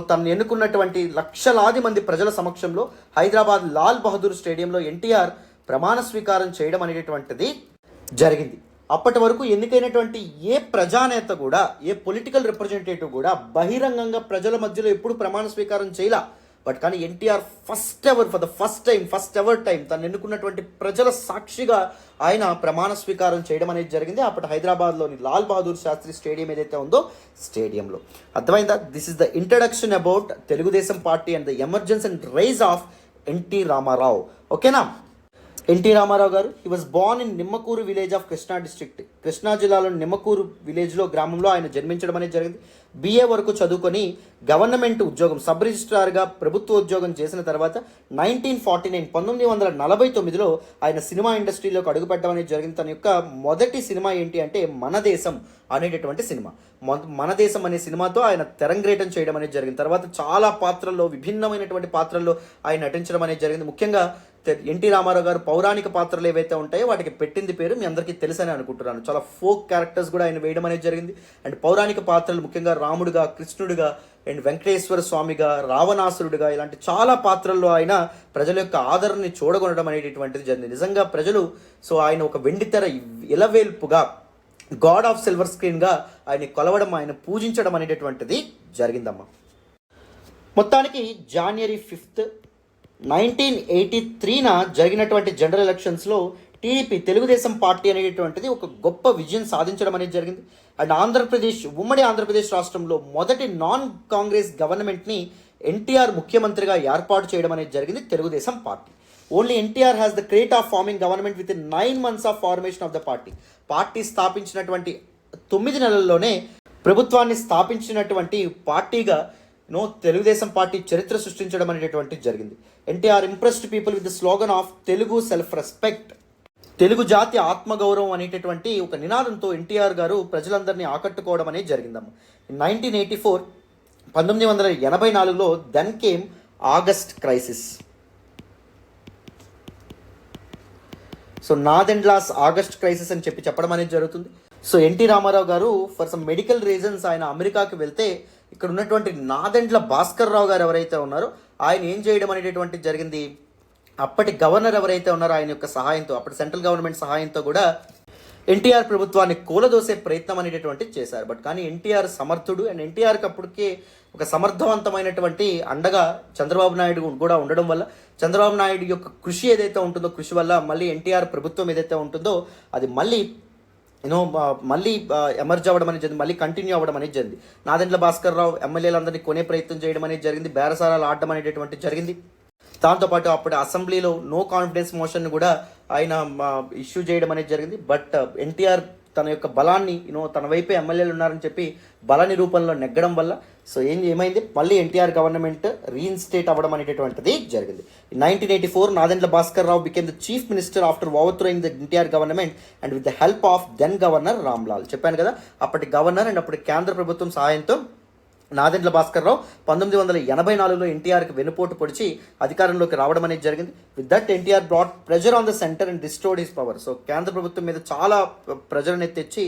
తను ఎన్నుకున్నటువంటి లక్షలాది మంది ప్రజల సమక్షంలో హైదరాబాద్ లాల్ బహదూర్ స్టేడియంలో ఎన్టీఆర్ ప్రమాణ స్వీకారం చేయడం అనేటటువంటిది జరిగింది. అప్పటి వరకు ఎన్నికైనటువంటి ఏ ప్రజానేత కూడా, ఏ పొలిటికల్ రిప్రజెంటేటివ్ కూడా బహిరంగంగా ప్రజల మధ్యలో ఎప్పుడు ప్రమాణ స్వీకారం చేయలా. బట్ కానీ ఎన్టీఆర్ ఫస్ట్ ఎవర్ టైం తను ఎన్నుకున్నటువంటి ప్రజల సాక్షిగా ఆయన ప్రమాణ స్వీకారం చేయడం అనేది జరిగింది. అప్పటి హైదరాబాద్లోని లాల్ బహదూర్ శాస్త్రి స్టేడియం ఏదైతే ఉందో స్టేడియంలో. అర్థమైందా? This is the introduction about Telugu Desam party and the emergence and rise of NT Rama Rao. ఓకేనా? NT Rama Rao garu he was born in Nimmakuru village of Krishna district. Krishna జిల్లాలోని నిమ్మకూరు విలేజ్లో, గ్రామంలో ఆయన జన్మించడం అనేది జరిగింది. BA వరకు చదువుకొని గవర్నమెంట్ ఉద్యోగం, సబ్ రిజిస్ట్రార్గా ప్రభుత్వ ఉద్యోగం చేసిన తర్వాత 1949లో ఆయన సినిమా ఇండస్ట్రీలోకి అడుగుపెట్టడం అనేది జరిగింది. తన యొక్క మొదటి సినిమా ఏంటి అంటే మన దేశం అనేటటువంటి సినిమా. మన దేశం అనే సినిమాతో ఆయన తెరంగేటం చేయడం అనేది జరిగింది. తర్వాత చాలా పాత్రల్లో, విభిన్నమైనటువంటి పాత్రల్లో ఆయన నటించడం అనేది జరిగింది. ముఖ్యంగా ఎన్టీ రామారావు గారు పౌరాణిక పాత్రలు ఏవైతే ఉంటాయో వాటికి పెట్టింది పేరు మీ అందరికీ తెలుసని అనుకుంటున్నాను. చాలా ఫోక్ క్యారెక్టర్స్ కూడా ఆయన వేయడం అనేది జరిగింది. అండ్ పౌరాణిక పాత్రలు ముఖ్యంగా రాముడుగా, కృష్ణుడిగా, అండ్ వెంకటేశ్వర స్వామిగా, రావణాసురుడిగా, ఇలాంటి చాలా పాత్రల్లో ఆయన ప్రజల యొక్క ఆదరణని చూడగొనడం అనేటటువంటిది జరిగింది. నిజంగా ప్రజలు ఆయన ఒక వెండితెర ఇలవేల్పుగా, గాడ్ ఆఫ్ సిల్వర్ స్క్రీన్గా ఆయన కొలవడం, ఆయన పూజించడం అనేటటువంటిది జరిగిందమ్మా. మొత్తానికి జనవరి 5, 1983 జరిగినటువంటి జనరల్ ఎలక్షన్స్లో టీడీపీ, తెలుగుదేశం పార్టీ అనేటటువంటిది ఒక గొప్ప విజయం సాధించడం అనేది జరిగింది. అండ్ ఉమ్మడి ఆంధ్రప్రదేశ్ రాష్ట్రంలో మొదటి నాన్ కాంగ్రెస్ గవర్నమెంట్ని ఎన్టీఆర్ ముఖ్యమంత్రిగా ఏర్పాటు చేయడం అనేది జరిగింది Telugu Desam party. Only NTR has the credit of farming government with in 9 months of formation of the party. Party స్థాపించినటువంటి 9 నెలల్లోనే ప్రభుత్వాన్ని స్థాపించినటువంటి పార్టీగా తెలుగుదేశం పార్టీ చరిత్ర సృష్టించడం అనేటటువంటిది జరిగింది. NTR impressed people with the slogan of Telugu self respect, Telugu జాతి ఆత్మగౌరవం అనేటటువంటి ఒక నినాదంతో ఎన్టీఆర్ గారు ప్రజలందరినీ ఆకట్టుకోవడం అనేది జరిగిందమ్మ. 1984లో then came August crisis. Nadendla's August crisis అని చెప్పడం అనేది జరుగుతుంది. ఎన్టీ రామారావు గారు ఫర్ సమ్ మెడికల్ రీజన్స్ ఆయన అమెరికాకి వెళ్తే ఇక్కడ ఉన్నటువంటి నాదెండ్ల భాస్కర్ రావు గారు ఎవరైతే ఉన్నారో ఆయన ఏం చేయడం అనేటటువంటిది జరిగింది. అప్పటి గవర్నర్ ఎవరైతే ఉన్నారో ఆయన యొక్క సహాయంతో, అప్పటి సెంట్రల్ గవర్నమెంట్ సహాయంతో కూడా ఎన్టీఆర్ ప్రభుత్వాన్ని కూలదోసే ప్రయత్నం అనేటటువంటిది చేశారు. బట్ కానీ ఎన్టీఆర్ సమర్థుడు, అండ్ ఎన్టీఆర్కి అప్పటికే ఒక సమర్థవంతమైనటువంటి అండగా చంద్రబాబు నాయుడు కూడా ఉండడం వల్ల, చంద్రబాబు నాయుడు యొక్క కృషి ఏదైతే ఉంటుందో, కృషి వల్ల మళ్ళీ ఎన్టీఆర్ ప్రభుత్వం ఏదైతే ఉంటుందో అది మళ్ళీ ఎమర్జ్ అవ్వడం అనేది జరిగింది, మళ్ళీ కంటిన్యూ అవ్వడం అనేది జరిగింది. నాదెండ్ల భాస్కర్ రావు ఎమ్మెల్యేలందరినీ కొనే ప్రయత్నం చేయడం అనేది జరిగింది, బేరసారాలు ఆడడం అనేటటువంటిది జరిగింది. దాంతోపాటు అప్పుడు అసెంబ్లీలో నో కాన్ఫిడెన్స్ మోషన్ కూడా ఆయన ఇష్యూ చేయడం అనేది జరిగింది. బట్ ఎన్టీఆర్ తన యొక్క బలాన్ని తన వైపే ఎమ్మెల్యేలు ఉన్నారని చెప్పి బల నిరూపణలో నెగ్గడం వల్ల ఏమైంది, మళ్ళీ ఎన్టీఆర్ గవర్నమెంట్ రీఇన్స్టేట్ అవ్వడం అనేటటువంటిది జరిగింది. 1984 Nadendla Bhaskar Rao became the chief minister after overthrowing the NTR government and with the help of then governor Ramlal. చెప్పాను కదా, అప్పటి గవర్నర్ అండ్ అప్పటి కేంద్ర ప్రభుత్వం సహాయంతో నాదెండ్ల భాస్కర్ రావు 1984లో ఎన్టీఆర్కి వెనుపోటు పొడిచి అధికారంలోకి రావడం అనేది జరిగింది. With that NTR brought pressure on the centre and destroyed his power. కేంద్ర ప్రభుత్వం మీద చాలా ప్రెజర్ని తెచ్చి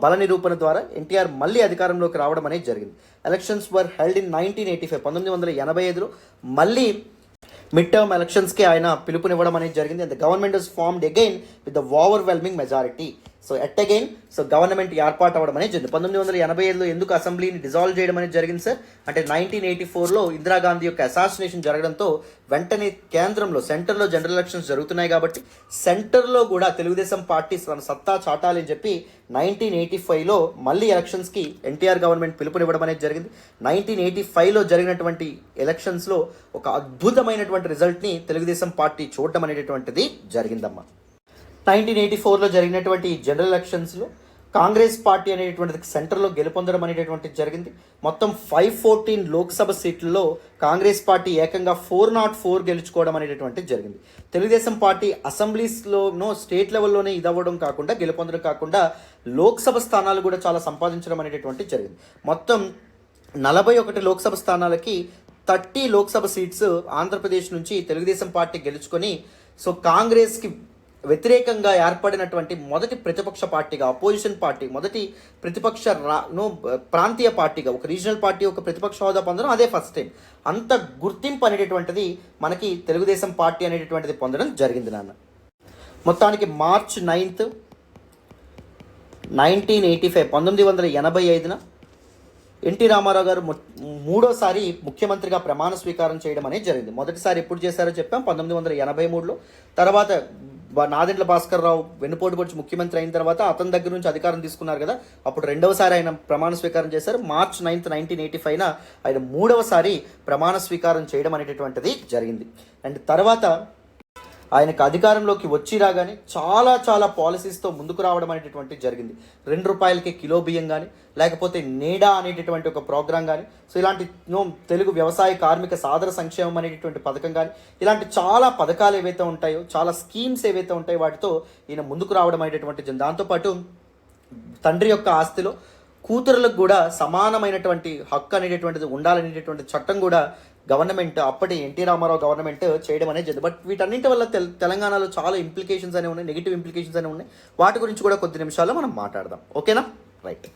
బల నిరూపణ ద్వారా ఎన్టీఆర్ మళ్ళీ అధికారంలోకి రావడం అనేది జరిగింది. ఎలక్షన్స్ వర్ హెల్డ్ ఇన్ 1985, 1985లో మళ్ళీ మిడ్ టర్మ్ ఎలక్షన్స్కి ఆయన పిలుపునివ్వడం అనేది జరిగింది. And the government was formed again with the overwhelming majority. Government ఏర్పాటు అవ్వడం అనేది జరిగింది. 1985లో ఎందుకు అసెంబ్లీని డిజాల్వ్ చేయడం అనేది జరిగింది సార్ అంటే 1984లో ఇందిరాగాంధీ యొక్క అసాసినేషన్ జరగడంతో వెంటనే సెంటర్లో జనరల్ ఎలక్షన్స్ జరుగుతున్నాయి కాబట్టి సెంటర్లో కూడా తెలుగుదేశం పార్టీ తన సత్తా చాటాలని చెప్పి 1985లో మళ్ళీ ఎలక్షన్స్కి ఎన్టీఆర్ గవర్నమెంట్ పిలుపునివ్వడం అనేది జరిగింది. 1985లో జరిగినటువంటి ఎలక్షన్స్లో ఒక అద్భుతమైనటువంటి రిజల్ట్ని తెలుగుదేశం పార్టీ చూడటం అనేటటువంటిది జరిగిందమ్మా. 1984లో జరిగినటువంటి జనరల్ ఎలక్షన్స్లో కాంగ్రెస్ పార్టీ అనేటువంటిది సెంటర్లో గెలుపొందడం అనేటటువంటిది జరిగింది. మొత్తం 514 లోక్సభ సీట్లలో కాంగ్రెస్ పార్టీ ఏకంగా 404 గెలుచుకోవడం అనేటటువంటిది జరిగింది. తెలుగుదేశం పార్టీ అసెంబ్లీస్లోనో స్టేట్ లెవెల్లోనే ఇదవ్వడం కాకుండా గెలుపొందడం కాకుండా లోక్సభ స్థానాలు కూడా చాలా సంపాదించడం అనేటటువంటిది జరిగింది. మొత్తం 41 లోక్సభ స్థానాలకి 30 లోక్సభ సీట్స్ ఆంధ్రప్రదేశ్ నుంచి తెలుగుదేశం పార్టీ గెలుచుకొని సో కాంగ్రెస్కి వ్యతిరేకంగా ఏర్పడినటువంటి మొదటి ప్రతిపక్ష పార్టీగా, అపోజిషన్ పార్టీ, మొదటి ప్రతిపక్ష ప్రాంతీయ పార్టీగా, ఒక రీజనల్ పార్టీ ఒక ప్రతిపక్ష హోదా పొందడం అదే ఫస్ట్ టైం. అంత గుర్తింపు అనేటటువంటిది మనకి తెలుగుదేశం పార్టీ అనేటటువంటిది పొందడం జరిగింది నాన్న. మొత్తానికి మార్చ్ 9th 1985 1985న ఎన్టీ రామారావు గారు మూడోసారి ముఖ్యమంత్రిగా ప్రమాణ స్వీకారం చేయడం అనేది జరిగింది. మొదటిసారి ఎప్పుడు చేశారో చెప్పాం, 1983లో. తర్వాత నాదెండ్ల భాస్కర్ రావు వెన్నుపోటు పొడిచి ముఖ్యమంత్రి అయిన తర్వాత అతని దగ్గర నుంచి అధికారం తీసుకున్నారు కదా, అప్పుడు రెండవసారి ఆయన ప్రమాణ స్వీకారం చేశారు. మార్చ్ 9th 1985న ఆయన మూడవసారి ప్రమాణ స్వీకారం చేయడం అనేటటువంటిది జరిగింది. అండ్ తర్వాత ఆయనకు అధికారంలోకి వచ్చి రాగానే చాలా పాలసీస్తో ముందుకు రావడం అనేటటువంటిది జరిగింది. ₹2 కిలో బియ్యం కానీ, లేకపోతే నేడా అనేటటువంటి ఒక ప్రోగ్రాం కానీ, సో ఇలాంటి తెలుగు వ్యవసాయ కార్మిక సాదర సంక్షేమం అనేటటువంటి పథకం కానీ, ఇలాంటి చాలా పథకాలు ఏవైతే ఉంటాయో, చాలా స్కీమ్స్ ఏవైతే ఉంటాయో వాటితో ఈయన ముందుకు రావడం అనేటటువంటిది. దాంతోపాటు తండ్రి యొక్క ఆస్తిలో కూతురులకు కూడా సమానమైనటువంటి హక్కు అనేటటువంటిది ఉండాలనేటటువంటి చట్టం కూడా గవర్నమెంట్, అప్పటి ఎన్టీ రామారావు గవర్నమెంట్ చేయడం అనేది జరిగింది. బట్ వీటన్నింటి వల్ల తెలంగాణలో చాలా ఇంప్లికేషన్స్ అనేవి ఉన్నాయి, నెగిటివ్ ఇంప్లికేషన్స్ అనేవి ఉన్నాయి. వాటి గురించి కూడా కొద్ది నిమిషాల్లో మనం మాట్లాడదాం. ఓకేనా? రైట్.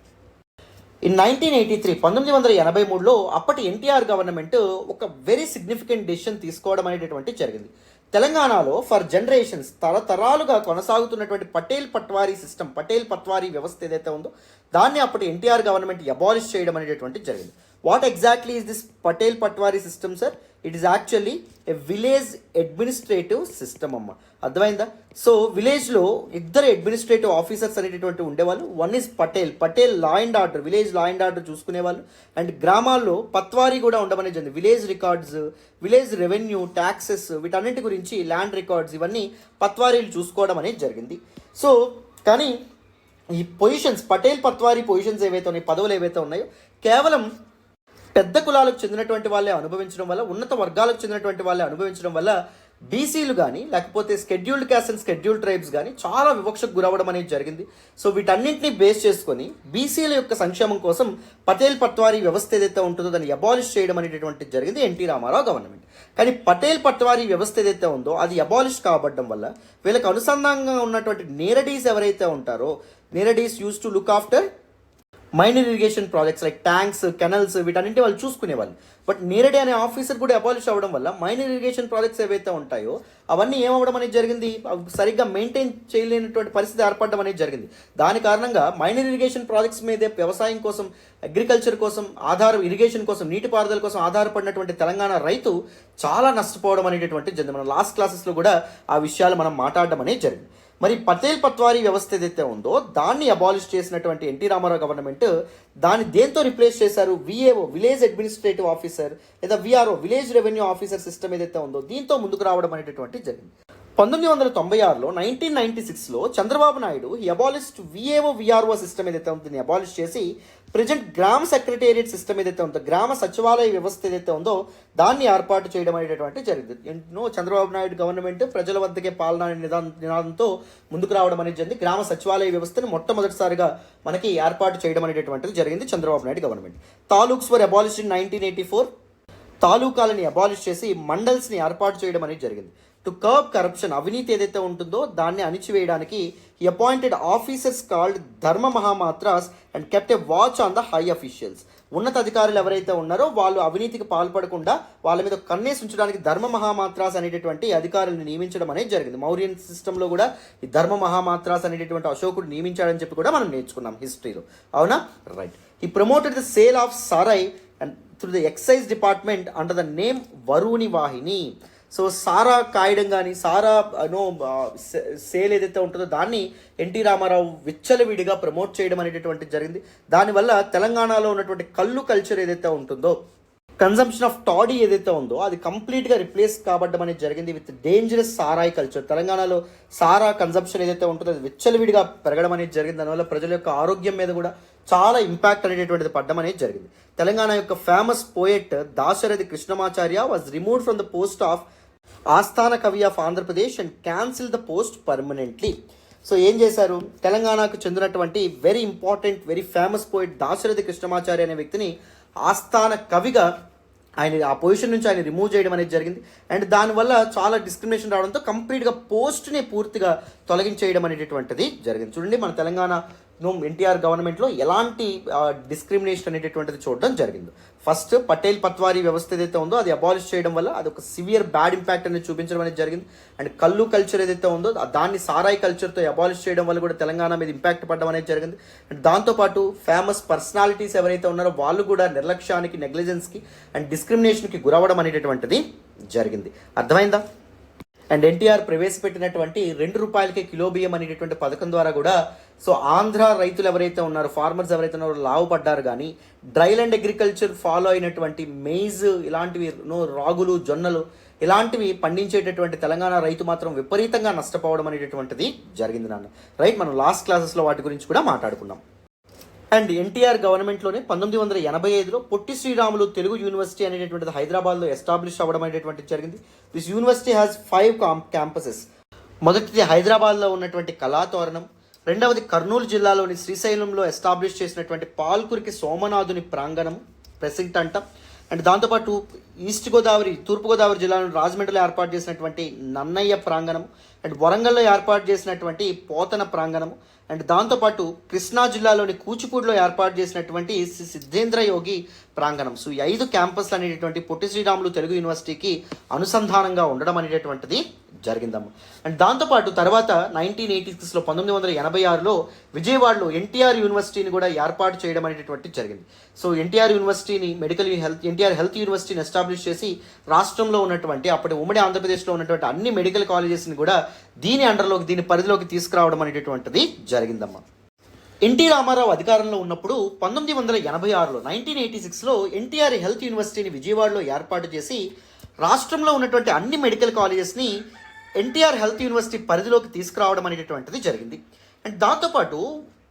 ఇన్ 1983లో అప్పటి ఎన్టీఆర్ గవర్నమెంట్ ఒక వెరీ సిగ్నిఫికెంట్ డెసిషన్ తీసుకోవడం అనేటటువంటి జరిగింది. తెలంగాణలో ఫర్ జనరేషన్స్ తరతరాలుగా కొనసాగుతున్నటువంటి పటేల్ పట్వారీ సిస్టమ్, పటేల్ పట్వారీ వ్యవస్థ ఏదైతే ఉందో దాన్ని అప్పటి ఎన్టీఆర్ గవర్నమెంట్ అబాలిష్ చేయడం అనేటటువంటి జరిగింది. What exactly is this Patel patwari system sir? It is actually A village administrative system అమ్మ. అర్థమైందా? సో విలేజ్లో ఇద్దరు అడ్మినిస్ట్రేటివ్ ఆఫీసర్స్ అనేటటువంటి ఉండేవాళ్ళు. One is Patel law and order, village law and order చూసుకునేవాళ్ళు. అండ్ గ్రామాల్లో పత్వారీ కూడా ఉండమనేది జరిగింది. Village records, village revenue, taxes, వీటన్నింటి గురించి ల్యాండ్ రికార్డ్స్ ఇవన్నీ పత్వారీలు చూసుకోవడం అనేది జరిగింది. సో కానీ ఈ పొజిషన్స్, పటేల్ పత్వారీ పొజిషన్స్ ఏవైతే ఉన్నాయో, పదవులు ఏవైతే ఉన్నాయో, కేవలం పెద్ద కులాలకు చెందినటువంటి వాళ్ళే అనుభవించడం వల్ల, ఉన్నత వర్గాలకు చెందినటువంటి వాళ్ళే అనుభవించడం వల్ల బీసీలు కానీ, లేకపోతే scheduled caste and scheduled tribes కానీ చాలా వివక్షకు గురవడం అనేది జరిగింది. సో వీటన్నింటినీ బేస్ చేసుకొని బీసీల యొక్క సంక్షేమం కోసం పటేల్ పట్వారీ వ్యవస్థ ఏదైతే ఉంటుందో దాన్ని అబాలిష్ చేయడం అనేటటువంటిది జరిగింది ఎన్టీ రామారావు గవర్నమెంట్. కానీ పటేల్ పట్వారీ వ్యవస్థ ఏదైతే ఉందో అది అబాలిష్ కాబడడం వల్ల వీళ్ళకి అనుసంధానంగా ఉన్నటువంటి నేరడీస్ ఎవరైతే ఉంటారో, నేరడీస్ used to look after minor irrigation projects like tanks, canals, వీటన్నింటి వాళ్ళు చూసుకునేవాళ్ళు. బట్ నేరడి అనే ఆఫీసర్ కూడా అబాలిష్ అవ్వడం వల్ల మైనర్ ఇరిగేషన్ ప్రాజెక్ట్స్ ఏవైతే ఉంటాయో అవన్నీ ఏమవ్వడం అనేది జరిగింది, సరిగ్గా మెయింటైన్ చేయలేనటువంటి పరిస్థితి ఏర్పడడం అనేది జరిగింది. దాని కారణంగా మైనర్ ఇరిగేషన్ ప్రాజెక్ట్స్ మీదే వ్యవసాయం కోసం, అగ్రికల్చర్ కోసం, ఇరిగేషన్ కోసం, నీటిపారుదల కోసం ఆధారపడినటువంటి తెలంగాణ రైతు చాలా నష్టపోవడం అనేటటువంటి జరిగింది. మన లాస్ట్ క్లాసెస్లో కూడా ఆ విషయాలు మనం మాట్లాడడం అనేది జరిగింది. మరి పటేల్ పట్వారీ వ్యవస్థ ఏదైతే ఉందో దాన్ని అబాలిష్ చేసినటువంటి ఎన్టీ రామారావు గవర్నమెంట్ దాన్ని దేంతో రిప్లేస్ చేశారు? విఏఓ, విలేజ్ అడ్మినిస్ట్రేటివ్ ఆఫీసర్, లేదా VRO, village revenue officer system ఏదైతే ఉందో దీంతో ముందుకు రావడం అనేటటువంటి జరిగింది. 1996లో 1996లో చంద్రబాబు నాయుడు ఈ అబాలిస్ట్ విఏఓ విఆర్ఓ సిస్టమ్ ఏదైతే ఉందో దీన్ని అబాలిష్ చేసి ప్రజెంట్ గ్రామ సెక్రటేరియట్ సిస్టమ్ ఏదైతే ఉందో, గ్రామ సచివాలయ వ్యవస్థ ఏదైతే ఉందో దాన్ని ఏర్పాటు చేయడం అనేటటువంటి జరిగింది. చంద్రబాబు నాయుడు గవర్నమెంట్ ప్రజల వద్దకే పాలన నినాదంతో ముందుకు రావడం అనేది జరిగింది. గ్రామ సచివాలయ వ్యవస్థను మొట్టమొదటిసారిగా మనకి ఏర్పాటు చేయడం అనేటటువంటిది జరిగింది Chandrababu Naidu government. Taluks were abolish in 1984. తాలూకాలని అబాలిష్ చేసి మండల్స్ని ఏర్పాటు చేయడం అనేది జరిగింది. టు కర్బ్ కరప్షన్, అవినీతి ఏదైతే ఉంటుందో దాన్ని అణిచివేయడానికి ఈ appointed officers called Dharma Mahamatras and kept a watch on the high officials. ఉన్నత అధికారులు ఎవరైతే ఉన్నారో వాళ్ళు అవినీతికి పాల్పడకుండా వాళ్ళ మీద కన్నేసి ఉంచడానికి ధర్మ మహామాత్రాస్ అనేటటువంటి అధికారులను నియమించడం అనేది జరిగింది. మౌర్యన్ సిస్టంలో కూడా ఈ ధర్మ మహామాత్రాస్ అనేటటువంటి అశోకుడు నియమించాడని చెప్పి కూడా మనం నేర్చుకున్నాం హిస్టరీలో. అవునా? రైట్. ఈ promoted the sale of sara and through the excise department under the name Varuni Vahini. So సారా కాయడం కానీ, సారా సేల్ ఏదైతే ఉంటుందో దాన్ని ఎన్టీ రామారావు విచ్చలవిడిగా ప్రమోట్ చేయడం అనేటటువంటి జరిగింది. దానివల్ల తెలంగాణలో ఉన్నటువంటి కళ్ళు కల్చర్ ఏదైతే ఉంటుందో, కన్సంప్షన్ ఆఫ్ టాడీ ఏదైతే ఉందో అది కంప్లీట్గా రిప్లేస్ కాబడ్డం అనేది జరిగింది విత్ డేంజరస్ సారాయి కల్చర్. తెలంగాణలో సారా కన్సంప్షన్ ఏదైతే ఉంటుందో అది విచ్చలవిడిగా పెరగడం అనేది జరిగింది. దానివల్ల ప్రజల యొక్క ఆరోగ్యం మీద కూడా చాలా ఇంపాక్ట్ అనేటటువంటిది పడ్డం అనేది జరిగింది. తెలంగాణ యొక్క famous poet Dasarathi Krishnamacharya was removed from the post of asthana kavi of Andhra Pradesh and cancel the post permanently. So ఏం చేశారు, తెలంగాణకు చెందినటువంటి very important very famous poet Dasarathi Krishnamachari అనే వ్యక్తిని ఆస్థాన కవిగా ఆయన ఆ పొజిషన్ నుంచి ఆయన రిమూవ్ చేయడం అనేది జరిగింది. అండ్ దానివల్ల చాలా డిస్క్రిమినేషన్ రావడంతో కంప్లీట్గా పోస్ట్ని పూర్తిగా తొలగించేయడం అనేటటువంటిది జరిగింది. చూడండి, మన తెలంగాణ ఎన్టీఆర్ గవర్నమెంట్లో ఎలాంటి డిస్క్రిమినేషన్ అనేటటువంటిది చూడడం జరిగింది. ఫస్ట్ పటేల్ పట్వారీ వ్యవస్థ ఏదైతే ఉందో అది అబాలిష్ చేయడం వల్ల అది ఒక సివియర్ బ్యాడ్ ఇంపాక్ట్ అనేది చూపించడం అనేది జరిగింది. అండ్ కల్లు కల్చర్ ఏదైతే ఉందో దాన్ని సారాయి కల్చర్తో అబాలిష్ చేయడం వల్ల కూడా తెలంగాణ మీద ఇంపాక్ట్ పడడం అనేది జరిగింది. అండ్ దాంతోపాటు ఫేమస్ పర్సనాలిటీస్ ఎవరైతే ఉన్నారో వాళ్ళు కూడా నిర్లక్ష్యానికి, నెగ్లిజెన్స్కి అండ్ డిస్క్రిమినేషన్కి గురవడం అనేటటువంటిది జరిగింది. అర్థమైందా? అండ్ ఎన్టీఆర్ ప్రవేశపెట్టినటువంటి ₹2 కిలో బియ్యం అనేటటువంటి పథకం ద్వారా కూడా సో ఆంధ్ర రైతులు ఎవరైతే ఉన్నారో, ఫార్మర్స్ ఎవరైతే ఉన్నారో లాభపడ్డారు. కానీ డ్రై ల్యాండ్ అగ్రికల్చర్ ఫాలో అయినటువంటి మెయిజ్ ఇలాంటివి రాగులు, జొన్నలు ఇలాంటివి పండించేటటువంటి తెలంగాణ రైతు మాత్రం విపరీతంగా నష్టపోవడం అనేటటువంటిది జరిగింది నాన్న. రైట్, మనం లాస్ట్ క్లాసెస్లో వాటి గురించి కూడా మాట్లాడుకున్నాం. అండ్ ఎన్టీఆర్ గవర్నమెంట్లోనే 1985లో పొట్టి శ్రీరాములు తెలుగు యూనివర్సిటీ అనేటటువంటిది హైదరాబాద్లో ఎస్టాబ్లిష్ అవ్వడం అనేటటువంటిది జరిగింది. This university has 5 campuses. మొదటిది హైదరాబాద్లో ఉన్నటువంటి కళాతోరణం, రెండవది కర్నూలు జిల్లాలోని శ్రీశైలంలో ఎస్టాబ్లిష్ చేసినటువంటి పాల్కురికి సోమనాథుని ప్రాంగణం ప్రెసింట్ అంటాం. అండ్ దాంతోపాటు ఈస్ట్ గోదావరి, తూర్పుగోదావరి జిల్లాలోని రాజమండ్రిలో ఏర్పాటు చేసినటువంటి నన్నయ్య ప్రాంగణం, అండ్ వరంగల్లో ఏర్పాటు చేసినటువంటి పోతన ప్రాంగణము, అండ్ దాంతోపాటు కృష్ణా జిల్లాలోని కూచిపూడిలో ఏర్పాటు చేసినటువంటి సిద్ధేంద్ర యోగి ప్రాంగణం. సో ఈ 5 క్యాంపస్లు అనేటటువంటి పొట్టి శ్రీరాములు తెలుగు యూనివర్సిటీకి అనుసంధానంగా ఉండడం అనేటటువంటిది జరిగిందమ్మ. అండ్ దాంతోపాటు తర్వాత 1986లో 1986లో విజయవాడలో ఎన్టీఆర్ యూనివర్సిటీని కూడా ఏర్పాటు చేయడం అనేటటువంటిది జరిగింది. సో ఎన్టీఆర్ యూనివర్సిటీని ఎన్టీఆర్ హెల్త్ యూనివర్సిటీని ఎస్టాబ్లిష్ చేసి రాష్ట్రంలో ఉన్నటువంటి అప్పటి ఉమ్మడి ఆంధ్రప్రదేశ్లో ఉన్నటువంటి అన్ని మెడికల్ కాలేజెస్ని కూడా దీని పరిధిలోకి తీసుకురావడం అనేటటువంటిది జరిగిందమ్మా. ఎన్టీ రామారావు అధికారంలో ఉన్నప్పుడు 1986లో 1986లో ఎన్టీఆర్ హెల్త్ యూనివర్సిటీని విజయవాడలో ఏర్పాటు చేసి రాష్ట్రంలో ఉన్నటువంటి అన్ని మెడికల్ కాలేజెస్ని ఎన్టీఆర్ హెల్త్ యూనివర్సిటీ పరిధిలోకి తీసుకురావడం అనేటటువంటిది జరిగింది. అండ్ దాంతోపాటు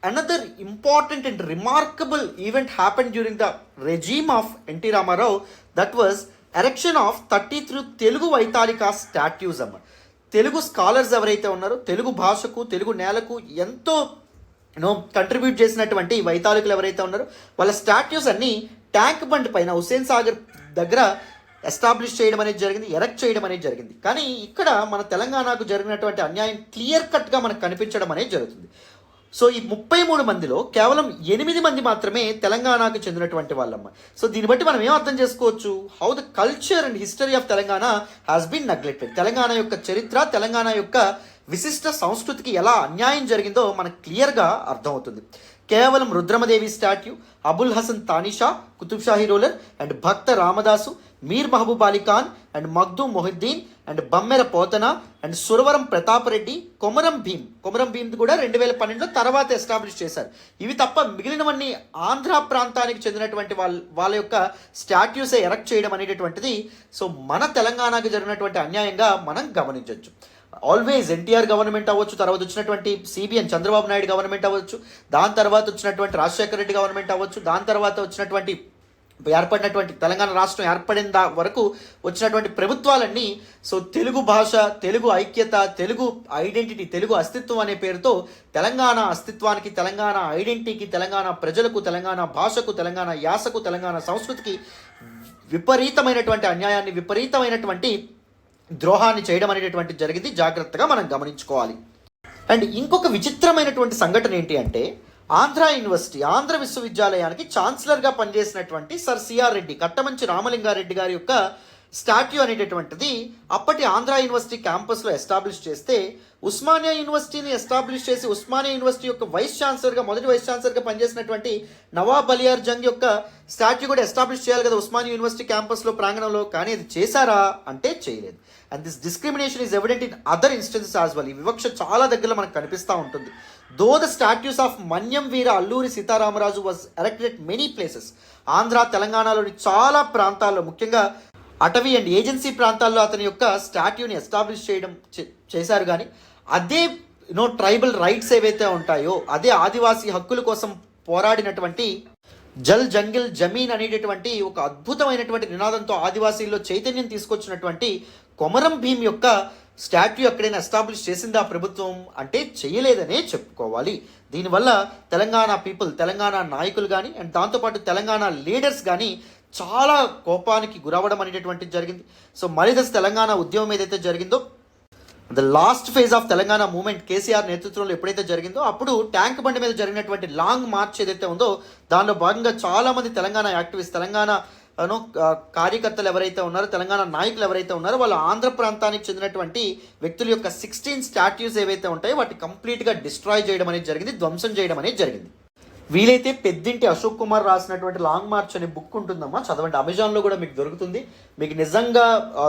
another important and remarkable event happen during the regime of NT Ramarao, that was erection of 33 Telugu వైతాళిక statues అమ్మ. తెలుగు స్కాలర్స్ ఎవరైతే ఉన్నారో, తెలుగు భాషకు, తెలుగు నేలకు ఎంతో కంట్రిబ్యూట్ చేసినటువంటి వైతాళికులు ఎవరైతే ఉన్నారో వాళ్ళ స్టాట్యూస్ అన్నీ ట్యాంక్ బండ్ పైన హుస్సేన్ సాగర్ దగ్గర ఎస్టాబ్లిష్ చేయడం అనేది జరిగింది, ఎరెక్ట్ చేయడం అనేది జరిగింది. కానీ ఇక్కడ మన తెలంగాణకు జరిగినటువంటి అన్యాయం క్లియర్ కట్గా మనకు కనిపించడం అనేది జరుగుతుంది. సో ఈ 33 మందిలో కేవలం 8 మంది మాత్రమే తెలంగాణకు చెందినటువంటి వాళ్ళమ్మ. సో దీన్ని బట్టి మనం ఏం అర్థం చేసుకోవచ్చు, how the culture and history of Telangana has been neglected. Telangana యొక్క చరిత్ర, తెలంగాణ యొక్క విశిష్ట సంస్కృతికి ఎలా అన్యాయం జరిగిందో మనకు క్లియర్గా అర్థమవుతుంది. కేవలం Rudramadevi statue, Abul Hasan Tanisha, Qutb Shahi ruler and Bhakta Ramadasu, Mir Mahbub Ali Khan and Makhdoom Mohiuddin and Bammera Pothana and Suravaram Pratapareddy, Komaram Bheem కూడా 2012లో తర్వాత ఎస్టాబ్లిష్ చేశారు. ఇవి తప్ప మిగిలినవన్నీ ఆంధ్ర ప్రాంతానికి చెందినటువంటి వాళ్ళ యొక్క స్టాట్యూసే ఎరెక్ట్ చేయడం అనేటటువంటిది సో మన తెలంగాణకు జరిగినటువంటి అన్యాయంగా మనం గమనించవచ్చు. ఆల్వేస్ ఎన్టీఆర్ గవర్నమెంట్ అవ్వచ్చు, తర్వాత వచ్చినటువంటి సిబిఎన్ చంద్రబాబు నాయుడు గవర్నమెంట్ అవ్వచ్చు, దాని తర్వాత వచ్చినటువంటి రాజశేఖర రెడ్డి గవర్నమెంట్ అవ్వచ్చు, దాని తర్వాత వచ్చినటువంటి ఏర్పడినటువంటి తెలంగాణ రాష్ట్రం ఏర్పడిన వరకు వచ్చినటువంటి ప్రభుత్వాలన్నీ సో తెలుగు భాష, తెలుగు ఐక్యత, తెలుగు ఐడెంటిటీ, తెలుగు అస్తిత్వం అనే పేరుతో తెలంగాణ అస్తిత్వానికి, తెలంగాణ ఐడెంటిటీకి, తెలంగాణ ప్రజలకు, తెలంగాణ భాషకు, తెలంగాణ యాసకు, తెలంగాణ సంస్కృతికి విపరీతమైనటువంటి అన్యాయాన్ని, విపరీతమైనటువంటి ద్రోహాన్ని చేయడం అనేటటువంటి జరిగింది. జాగ్రత్తగా మనం గమనించుకోవాలి. అండ్ ఇంకొక విచిత్రమైనటువంటి సంఘటన ఏంటి అంటే ఆంధ్ర విశ్వవిద్యాలయానికి ఛాన్సలర్గా పనిచేసినటువంటి సర్ సిఆర్ రెడ్డి, కట్టమంచి రామలింగారెడ్డి గారి యొక్క స్టాట్యూ అనేటటువంటిది అప్పటి ఆంధ్ర యూనివర్సిటీ క్యాంపస్లో ఎస్టాబ్లిష్ చేస్తే ఉస్మానియా యూనివర్సిటీని ఎస్టాబ్లిష్ చేసి ఉస్మానియా యూనివర్సిటీ యొక్క మొదటి వైస్ ఛాన్సలర్గా పనిచేసినటువంటి నవాబ్ అలియార్ జంగ్ యొక్క స్టాట్యూ కూడా ఎస్టాబ్లిష్ చేయాలి కదా ఉస్మానియా యూనివర్సిటీ క్యాంపస్లో ప్రాంగణంలో, కానీ అది చేశారా అంటే చేయలేదు. And this discrimination is evident in other instances as well. ఈ వివక్ష చాలా దగ్గరలో మనకు కనిపిస్తూ ఉంటుంది. Though the statues of Manyam Veera Alluri Sitaramaraju was erected at many places. Andhra తెలంగాణలోని చాలా ప్రాంతాల్లో, ముఖ్యంగా అటవీ అండ్ ఏజెన్సీ ప్రాంతాల్లో అతని యొక్క స్టాట్యూని ఎస్టాబ్లిష్ చేశారు. కానీ అదే ట్రైబల్ రైట్స్ ఏవైతే ఉంటాయో, అదే ఆదివాసీ హక్కుల కోసం పోరాడినటువంటి జల్ జంగిల్ జమీన్ అనేటటువంటి ఒక అద్భుతమైనటువంటి నినాదంతో ఆదివాసీల్లో చైతన్యం తీసుకొచ్చినటువంటి కొమరం భీం యొక్క స్టాట్యూ ఎక్కడైనా ఎస్టాబ్లిష్ చేసిందా ప్రభుత్వం అంటే చేయలేదనే చెప్పుకోవాలి. దీనివల్ల తెలంగాణ పీపుల్, తెలంగాణ నాయకులు కానీ అండ్ దాంతోపాటు తెలంగాణ లీడర్స్ కానీ చాలా కోపానికి గురవడం అనేటటువంటిది జరిగింది. సో మరిదస్ తెలంగాణ ఉద్యమం ఏదైతే జరిగిందో, the last phase of Telangana movement KCR నేతృత్వంలో ఎప్పుడైతే జరిగిందో అప్పుడు ట్యాంక్ బండి మీద జరిగినటువంటి లాంగ్ మార్చ్ ఏదైతే ఉందో దానిలో భాగంగా చాలామంది తెలంగాణ యాక్టివిస్ట్, తెలంగాణ కార్యకర్తలు ఎవరైతే ఉన్నారో, తెలంగాణ నాయకులు ఎవరైతే ఉన్నారో వాళ్ళు ఆంధ్ర ప్రాంతానికి చెందినటువంటి వ్యక్తుల యొక్క 16 స్టాట్యూస్ ఏవైతే ఉంటాయో వాటి కంప్లీట్గా డిస్ట్రాయ్ చేయడం అనేది జరిగింది, ధ్వంసం చేయడం అనేది జరిగింది. వీలైతే పెద్దింటి అశోక్ కుమార్ రాసినటువంటి లాంగ్ మార్చ్ అనే బుక్ ఉంటుందమ్మా, చదవండి. అమెజాన్లో కూడా మీకు దొరుకుతుంది. మీకు నిజంగా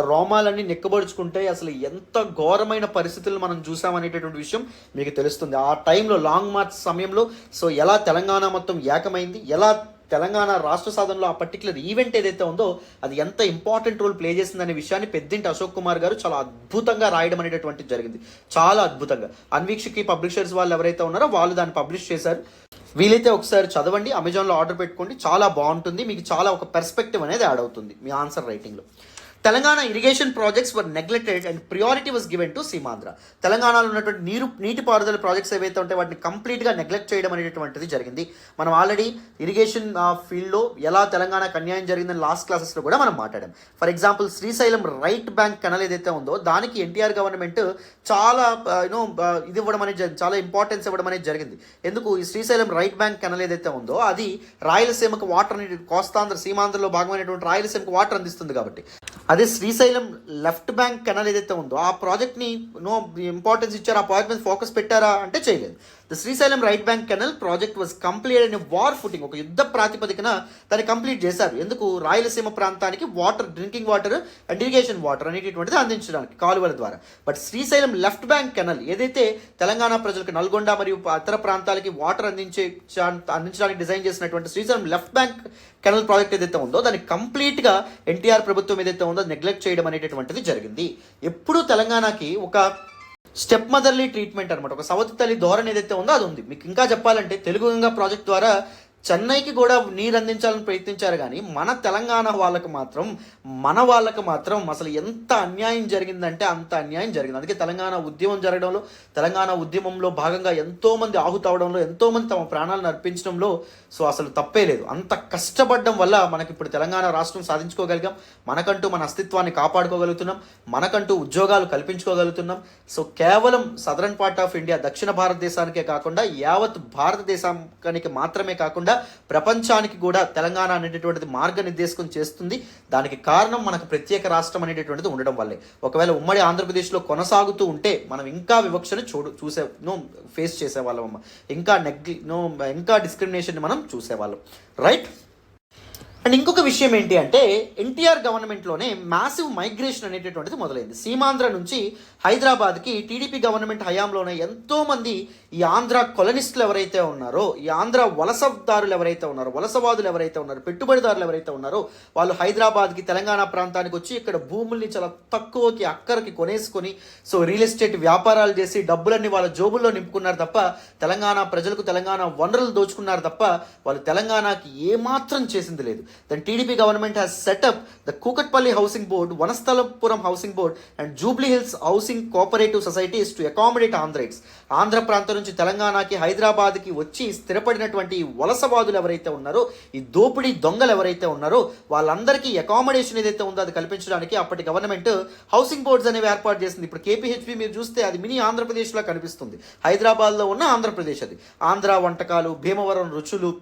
రోమాలన్నీ నెక్కబడుచుకుంటే అసలు ఎంత ఘోరమైన పరిస్థితులు మనం చూసామనేటటువంటి విషయం మీకు తెలుస్తుంది. ఆ టైంలో లాంగ్ మార్చ్ సమయంలో సో ఎలా తెలంగాణ మొత్తం ఏకమైంది, ఎలా తెలంగాణ రాష్ట్ర సాధనలో ఆ పర్టికులర్ ఈవెంట్ ఏదైతే ఉందో అది ఎంత ఇంపార్టెంట్ రోల్ ప్లే చేసిందనే విషయాన్ని పెద్దింటి అశోక్ కుమార్ గారు చాలా అద్భుతంగా రాయడం అనేటటువంటిది జరిగింది. చాలా అద్భుతంగా అన్వీక్షకి పబ్లిషర్స్ వాళ్ళు ఎవరైతే ఉన్నారో వాళ్ళు దాన్ని పబ్లిష్ చేశారు. వీలైతే ఒకసారి చదవండి, అమెజాన్లో ఆర్డర్ పెట్టుకోండి, చాలా బాగుంటుంది. మీకు చాలా ఒక పర్స్పెక్టివ్ అనేది యాడ్ అవుతుంది మీ ఆన్సర్ రైటింగ్లో. Telangana irrigation projects were neglected and priority was given to Seemandhra. తెలంగాణలో ఉన్నటువంటి నీటిపారుదల ప్రాజెక్ట్స్ ఏవైతే ఉంటాయో వాటిని కంప్లీట్గా నెగ్లెక్ట్ చేయడం అనేటటువంటిది జరిగింది. మనం ఆల్రెడీ ఇరిగేషన్ ఫీల్డ్లో ఎలా తెలంగాణకు అన్యాయం జరిగిందని లాస్ట్ క్లాసెస్లో కూడా మనం మాట్లాడాం. For example Srisailam right bank canal ఏదైతే ఉందో దానికి ఎన్టీఆర్ గవర్నమెంట్ చాలా ఇది ఇవ్వడం అనేది చాలా ఇంపార్టెన్స్ ఇవ్వడం అనేది జరిగింది. ఎందుకు? ఈ శ్రీశైలం రైట్ బ్యాంక్ కెనాల్ ఏదైతే ఉందో అది రాయలసీమకు వాటర్ అనేది, కోస్తాంధ్ర సీమాంధ్రలో భాగమైనటువంటి రాయలసీమకు వాటర్ అందిస్తుంది కాబట్టి. అదే శ్రీశైలం లెఫ్ట్ బ్యాంక్ కెనాల్ ఏదైతే ఉందో ఆ ప్రాజెక్ట్ని ఇంపార్టెన్స్ ఇచ్చారు, ఆ ప్రాజెక్ట్ మీద ఫోకస్ పెట్టారా అంటే చేయలేదు. The Srisailam right bank canal project was complete in war footing, ఒక యుద్ధ ప్రాతిపదికన దాన్ని కంప్లీట్ చేశారు. ఎందుకు? రాయలసీమ ప్రాంతానికి water, drinking water and irrigation water అనేటటువంటిది అందించడానికి కాలువల ద్వారా. But Srisailam left bank canal ఏదైతే తెలంగాణ ప్రజలకు నల్గొండ మరియు ఇతర ప్రాంతాలకి వాటర్ అందించడానికి డిజైన్ చేసినటువంటి Srisailam left bank canal project ఏదైతే ఉందో దాన్ని కంప్లీట్గా ఎన్టీఆర్ ప్రభుత్వం ఏదైతే ఉందో నెగ్లెక్ట్ చేయడం అనేటటువంటిది జరిగింది. ఎప్పుడు తెలంగాణకి ఒక స్టెప్ మదర్లీ ట్రీట్మెంట్ అనమాట, ఒక సవతి తల్లి ధోరణి ఏదైతే ఉందో అది ఉంది. మీకు ఇంకా చెప్పాలంటే తెలుగు గంగా ప్రాజెక్ట్ ద్వారా చెన్నైకి కూడా నీరు అందించాలని ప్రయత్నించారు, కానీ మన తెలంగాణ వాళ్ళకు మాత్రం అసలు ఎంత అన్యాయం జరిగిందంటే అంత అన్యాయం జరిగింది. అందుకే తెలంగాణ ఉద్యమం జరగడంలో, తెలంగాణ ఉద్యమంలో భాగంగా ఎంతోమంది ఆహుతవడంలో, ఎంతోమంది తమ ప్రాణాలను అర్పించడంలో సో అసలు తప్పే లేదు. అంత కష్టపడడం వల్ల మనకి ఇప్పుడు తెలంగాణ రాష్ట్రం సాధించుకోగలిగాం, మనకంటూ మన అస్తిత్వాన్ని కాపాడుకోగలుగుతున్నాం, మనకంటూ ఉద్యోగాలు కల్పించుకోగలుగుతున్నాం. సో కేవలం సదరన్ పార్ట్ ఆఫ్ ఇండియా, దక్షిణ భారతదేశానికే కాకుండా యావత్ భారతదేశానికి మాత్రమే కాకుండా ప్రపంచానికి కూడా తెలంగాణ అనేటటువంటిది మార్గనిర్దేశం చేస్తుంది. దానికి కారణం మనకు ప్రత్యేక రాష్ట్రం అనేటటువంటిది ఉండడం వల్లే. ఒకవేళ ఉమ్మడి ఆంధ్రప్రదేశ్లో కొనసాగుతూ ఉంటే మనం ఇంకా వివక్షను ఫేస్ చేసేవాళ్ళం, ఇంకా డిస్క్రిమినేషన్ మనం చూసేవాళ్ళం, రైట్. అండ్ ఇంకొక విషయం ఏంటి అంటే ఎన్టీఆర్ గవర్నమెంట్లోనే మ్యాసివ్ మైగ్రేషన్ అనేటటువంటిది మొదలైంది. సీమాంధ్ర నుంచి హైదరాబాద్కి టీడీపీ గవర్నమెంట్ హయాంలోనే ఎంతోమంది ఈ ఆంధ్ర కొలనిస్టులు ఎవరైతే ఉన్నారో, ఈ ఆంధ్ర వలసదారులు ఎవరైతే ఉన్నారో, వలసవాదులు ఎవరైతే ఉన్నారో, పెట్టుబడిదారులు ఎవరైతే ఉన్నారో వాళ్ళు హైదరాబాద్కి, తెలంగాణ ప్రాంతానికి వచ్చి ఇక్కడ భూముల్ని చాలా తక్కువకి అక్కడికి కొనేసుకొని సో రియల్ ఎస్టేట్ వ్యాపారాలు చేసి డబ్బులన్నీ వాళ్ళ జోబుల్లో నింపుకున్నారు తప్ప తెలంగాణ ప్రజలకు తెలంగాణ వనరులు దోచుకున్నారు తప్ప వాళ్ళు తెలంగాణకి ఏమాత్రం చేసింది లేదు. Then TDP government has set up the Kukatpalli Housing Board, Vanasthapuram Housing Board and Jubilee Hills Housing Cooperative Societies to accommodate Andhrites. Andhra ప్రాంతం నుంచి తెలంగాణకి, హైదరాబాద్కి వచ్చి స్థిరపడినటువంటి వలసవాదులు ఎవరైతే ఉన్నారో, ఈ దోపిడీ దొంగలు ఎవరైతే ఉన్నారో వాళ్ళందరికీ అకామిడేషన్ ఏదైతే ఉందో అది కల్పించడానికి అప్పటి గవర్నమెంట్ హౌసింగ్ బోర్డ్స్ అనేవి ఏర్పాటు చేసింది. ఇప్పుడు కేపీహెచ్పి మీరు చూస్తే అది మినీ ఆంధ్రప్రదేశ్లో కనిపిస్తుంది. హైదరాబాద్లో ఉన్న ఆంధ్రప్రదేశ్ అది. ఆంధ్ర వంటకాలు, భీమవరం రుచులు,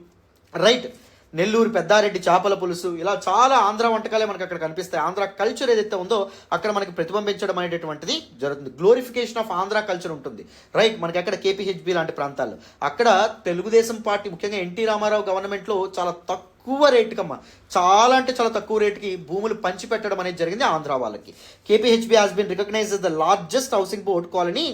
రైట్. నెల్లూరు పెద్దారెడ్డి చేపల పులుసు, ఇలా చాలా ఆంధ్ర వంటకాలే మనకు అక్కడ కనిపిస్తాయి. ఆంధ్ర కల్చర్ ఏదైతే ఉందో అక్కడ మనకి ప్రతిబింబించడం అనేటటువంటిది జరుగుతుంది. గ్లోరిఫికేషన్ ఆఫ్ ఆంధ్ర కల్చర్ ఉంటుంది, రైట్. మనకి అక్కడ కేపీహెచ్బి లాంటి ప్రాంతాల్లో అక్కడ తెలుగుదేశం పార్టీ ముఖ్యంగా ఎన్టీ రామారావు గవర్నమెంట్లో చాలా తక్కువ రేటుకమ్మా, చాలా అంటే చాలా తక్కువ రేటుకి భూములు పంచిపెట్టడం అనేది జరిగింది ఆంధ్ర వాళ్ళకి. KPHB has been recognised the largest housing board colony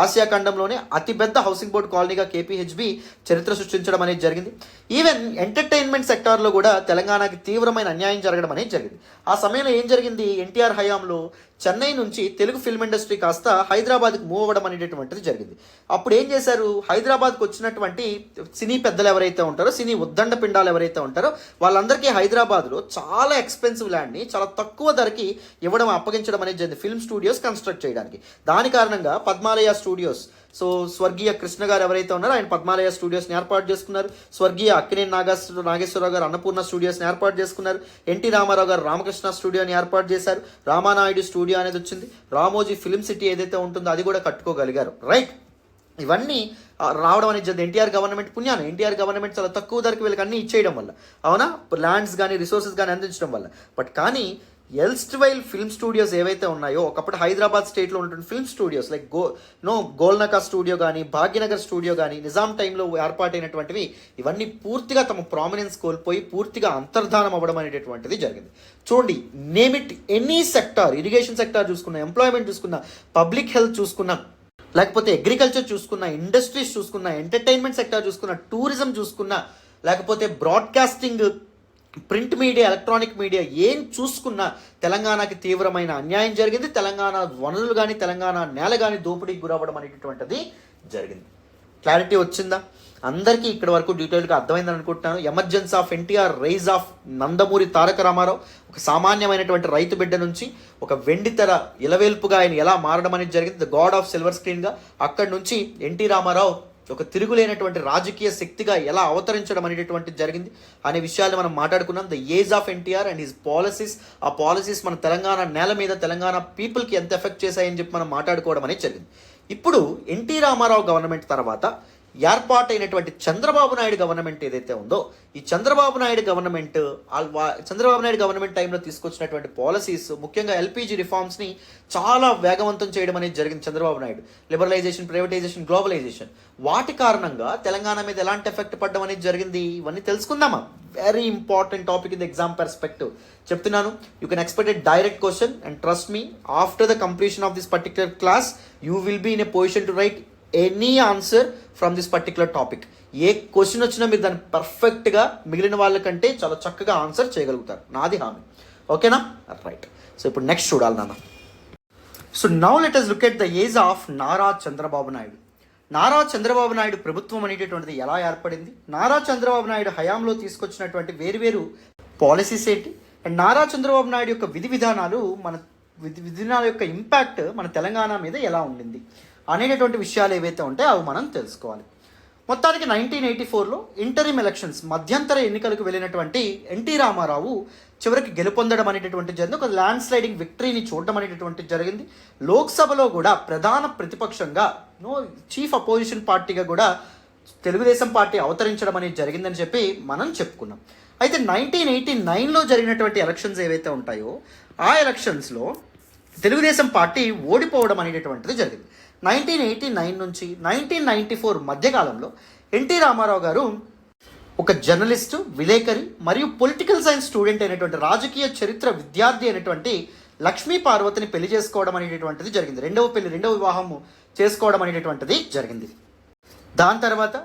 Asia ఖండంలోనే అతిపెద్ద హౌసింగ్ బోర్డ్ కాలనీగా కేపీహెచ్బి చరిత్ర సృష్టించడం అనేది జరిగింది. ఈవెన్ ఎంటర్టైన్మెంట్ సెక్టార్లో కూడా తెలంగాణకి తీవ్రమైన అన్యాయం జరగడం అనేది జరిగింది. ఆ సమయంలో ఏం జరిగింది, ఎన్టీఆర్ హయాంలో చెన్నై నుంచి తెలుగు ఫిల్మ్ ఇండస్ట్రీ కాస్త హైదరాబాద్కి మూవ్ అవ్వడం అనేటటువంటిది జరిగింది. అప్పుడు ఏం చేశారు, హైదరాబాద్కి వచ్చినటువంటి సినీ పెద్దలు ఎవరైతే ఉంటారో, సినీ ఉద్దండ పిండాలు ఎవరైతే ఉంటారో వాళ్ళందరికీ హైదరాబాద్లో చాలా ఎక్స్పెన్సివ్ ల్యాండ్ని చాలా తక్కువ ధరకి ఇవ్వడం, అప్పగించడం అనేది జరిగింది ఫిల్మ్ స్టూడియోస్ కన్స్ట్రక్ట్ చేయడానికి. దాని కారణంగా పద్మాలయ స్టూడియోస్, సో స్వర్గీయ కృష్ణ గారు ఎవరైతే ఉన్నారో ఆయన పద్మాలయ స్టూడియోస్ని ఏర్పాటు చేసుకున్నారు. స్వర్గీయ అక్కినేని నాగేశ్వరరావు గారు అన్నపూర్ణ స్టూడియోస్ని ఏర్పాటు చేసుకున్నారు. ఎన్టీ రామారావు గారు రామకృష్ణ స్టూడియోని ఏర్పాటు చేశారు. రామానాయుడు స్టూడియో అనేది వచ్చింది. రామోజీ ఫిల్మ్ సిటీ ఏదైతే ఉంటుందో అది కూడా కట్టుకోగలిగారు, రైట్. ఇవన్నీ రావడం అనేది జరిగింది ఎన్టీఆర్ గవర్నమెంట్ పుణ్యాన్ని. ఎన్టీఆర్ గవర్నమెంట్ చాలా తక్కువ ధరకు వీళ్ళకి అన్నీ ఇచ్చేయడం వల్ల, అవునా, ల్యాండ్స్ కానీ రిసోర్సెస్ కానీ అందించడం వల్ల. బట్ కానీ ఎల్స్ట్వైల్ ఫిల్మ్ స్టూడియోస్ ఏవైతే ఉన్నాయో ఒకప్పుడు హైదరాబాద్ స్టేట్లో ఉన్నటువంటి ఫిల్మ్ స్టూడియోస్ లైక్ గోల్నకా స్టూడియో కానీ, భాగ్యనగర్ స్టూడియో కానీ, నిజాం టైంలో ఏర్పాటైనటువంటివి ఇవన్నీ పూర్తిగా తమ ప్రామినెన్స్ కోల్పోయి పూర్తిగా అంతర్ధానం అవ్వడం అనేటటువంటిది జరిగింది. చూడండి, name it any sector, irrigation sector చూసుకున్నా, ఎంప్లాయ్మెంట్ చూసుకున్నా, పబ్లిక్ హెల్త్ చూసుకున్నా, లేకపోతే అగ్రికల్చర్ చూసుకున్నా, ఇండస్ట్రీస్ చూసుకున్నా, ఎంటర్టైన్మెంట్ సెక్టార్ చూసుకున్నా, టూరిజం చూసుకున్నా, లేకపోతే broadcasting, print media, electronic media, ఏం చూసుకున్నా తెలంగాణకి తీవ్రమైన అన్యాయం జరిగింది. తెలంగాణ వనరులు కానీ, తెలంగాణ నేల కానీ దోపిడీకి గురవ్వడం అనేటటువంటిది జరిగింది. క్లారిటీ వచ్చిందా అందరికీ? ఇక్కడ వరకు డీటెయిల్గా అర్థమైందని అనుకుంటున్నాను. Emergency of NTR, rise of Nandamuri Taraka Rama Rao, ఒక సామాన్యమైనటువంటి రైతు బిడ్డ నుంచి ఒక వెండితెర ఇలవేల్పుగా ఆయన ఎలా మారడం అనేది జరిగింది, ద గాడ్ ఆఫ్ సిల్వర్ స్క్రీన్గా. అక్కడి నుంచి ఎన్టీ రామారావు ఒక తిరుగులేనటువంటి రాజకీయ శక్తిగా ఎలా అవతరించడం అనేటటువంటిది జరిగింది అనే విషయాలు మనం మాట్లాడుకున్నాం. The age of NTR and his policies, ఆ పాలసీస్ మన తెలంగాణ నేల మీద, తెలంగాణ పీపుల్కి ఎంత ఎఫెక్ట్ చేశాయని చెప్పి మనం మాట్లాడుకోవడం అనేది జరిగింది. ఇప్పుడు ఎన్టీ రామారావు గవర్నమెంట్ తర్వాత ఏర్పాటైనటువంటి చంద్రబాబు నాయుడు గవర్నమెంట్ ఏదైతే ఉందో, ఈ చంద్రబాబు నాయుడు గవర్నమెంట్ టైంలో తీసుకొచ్చినటువంటి పాలసీస్, ముఖ్యంగా ఎల్పిజి రిఫార్మ్స్ని చాలా వేగవంతం చేయడం అనేది జరిగింది. Chandrababu Naidu liberalisation, privatisation, globalisation, వాటి కారణంగా తెలంగాణ మీద ఎలాంటి ఎఫెక్ట్ పడడం అనేది జరిగింది, ఇవన్నీ తెలుసుకుందామా. Very important topic in the exam perspective చెప్తున్నాను. You can expect a direct question and trust me, after the completion of this particular class you will be in a position to write any answer from this particular topic. ఏ question వచ్చినా మీరు దాన్ని పర్ఫెక్ట్గా మిగిలిన వాళ్ళకంటే చాలా చక్కగా answer చేయగలుగుతారు, నాది హామీ. ఓకేనా, రైట్. సో ఇప్పుడు నెక్స్ట్ చూడాలి నాన్న. So now let us look at the age of Nara Chandrababu Naidu. Nara Chandrababu Naidu ప్రభుత్వం అనేటటువంటిది ఎలా ఏర్పడింది, నారా చంద్రబాబు నాయుడు హయాంలో తీసుకొచ్చినటువంటి వేరు పాలసీస్ ఏంటి, అండ్ నారా చంద్రబాబు నాయుడు యొక్క విధానాలు, మన విధానాల యొక్క ఇంపాక్ట్ మన తెలంగాణ మీద ఎలా ఉండింది అనేటటువంటి విషయాలు ఏవైతే ఉంటాయో అవి మనం తెలుసుకోవాలి. మొత్తానికి 1984లో ఇంటరిమ్ ఎలక్షన్స్, మధ్యంతర ఎన్నికలకు వెళ్ళినటువంటి ఎన్టీ రామారావు చివరికి గెలుపొందడం అనేటటువంటి జరిగింది. ఒక ల్యాండ్ స్లైడింగ్ విక్టరీని చూడడం అనేటటువంటి జరిగింది. లోక్సభలో కూడా ప్రధాన ప్రతిపక్షంగా, చీఫ్ అపోజిషన్ పార్టీగా కూడా తెలుగుదేశం పార్టీ అవతరించడం అనేది జరిగిందని చెప్పి మనం చెప్పుకున్నాం. అయితే 1989లో జరిగినటువంటి ఎలక్షన్స్ ఏవైతే ఉంటాయో ఆ ఎలక్షన్స్లో తెలుగుదేశం పార్టీ ఓడిపోవడం అనేటటువంటిది జరిగింది. 1989 నుంచి 1994 మధ్యకాలంలో ఎన్టీ రామారావు గారు ఒక జర్నలిస్టు, విలేకరి మరియు పొలిటికల్ సైన్స్ స్టూడెంట్ అయినటువంటి, రాజకీయ చరిత్ర విద్యార్థి అయినటువంటి లక్ష్మీ పార్వతిని పెళ్లి చేసుకోవడం అనేటటువంటిది జరిగింది. రెండవ వివాహం చేసుకోవడం అనేటటువంటిది జరిగింది. దాని తర్వాత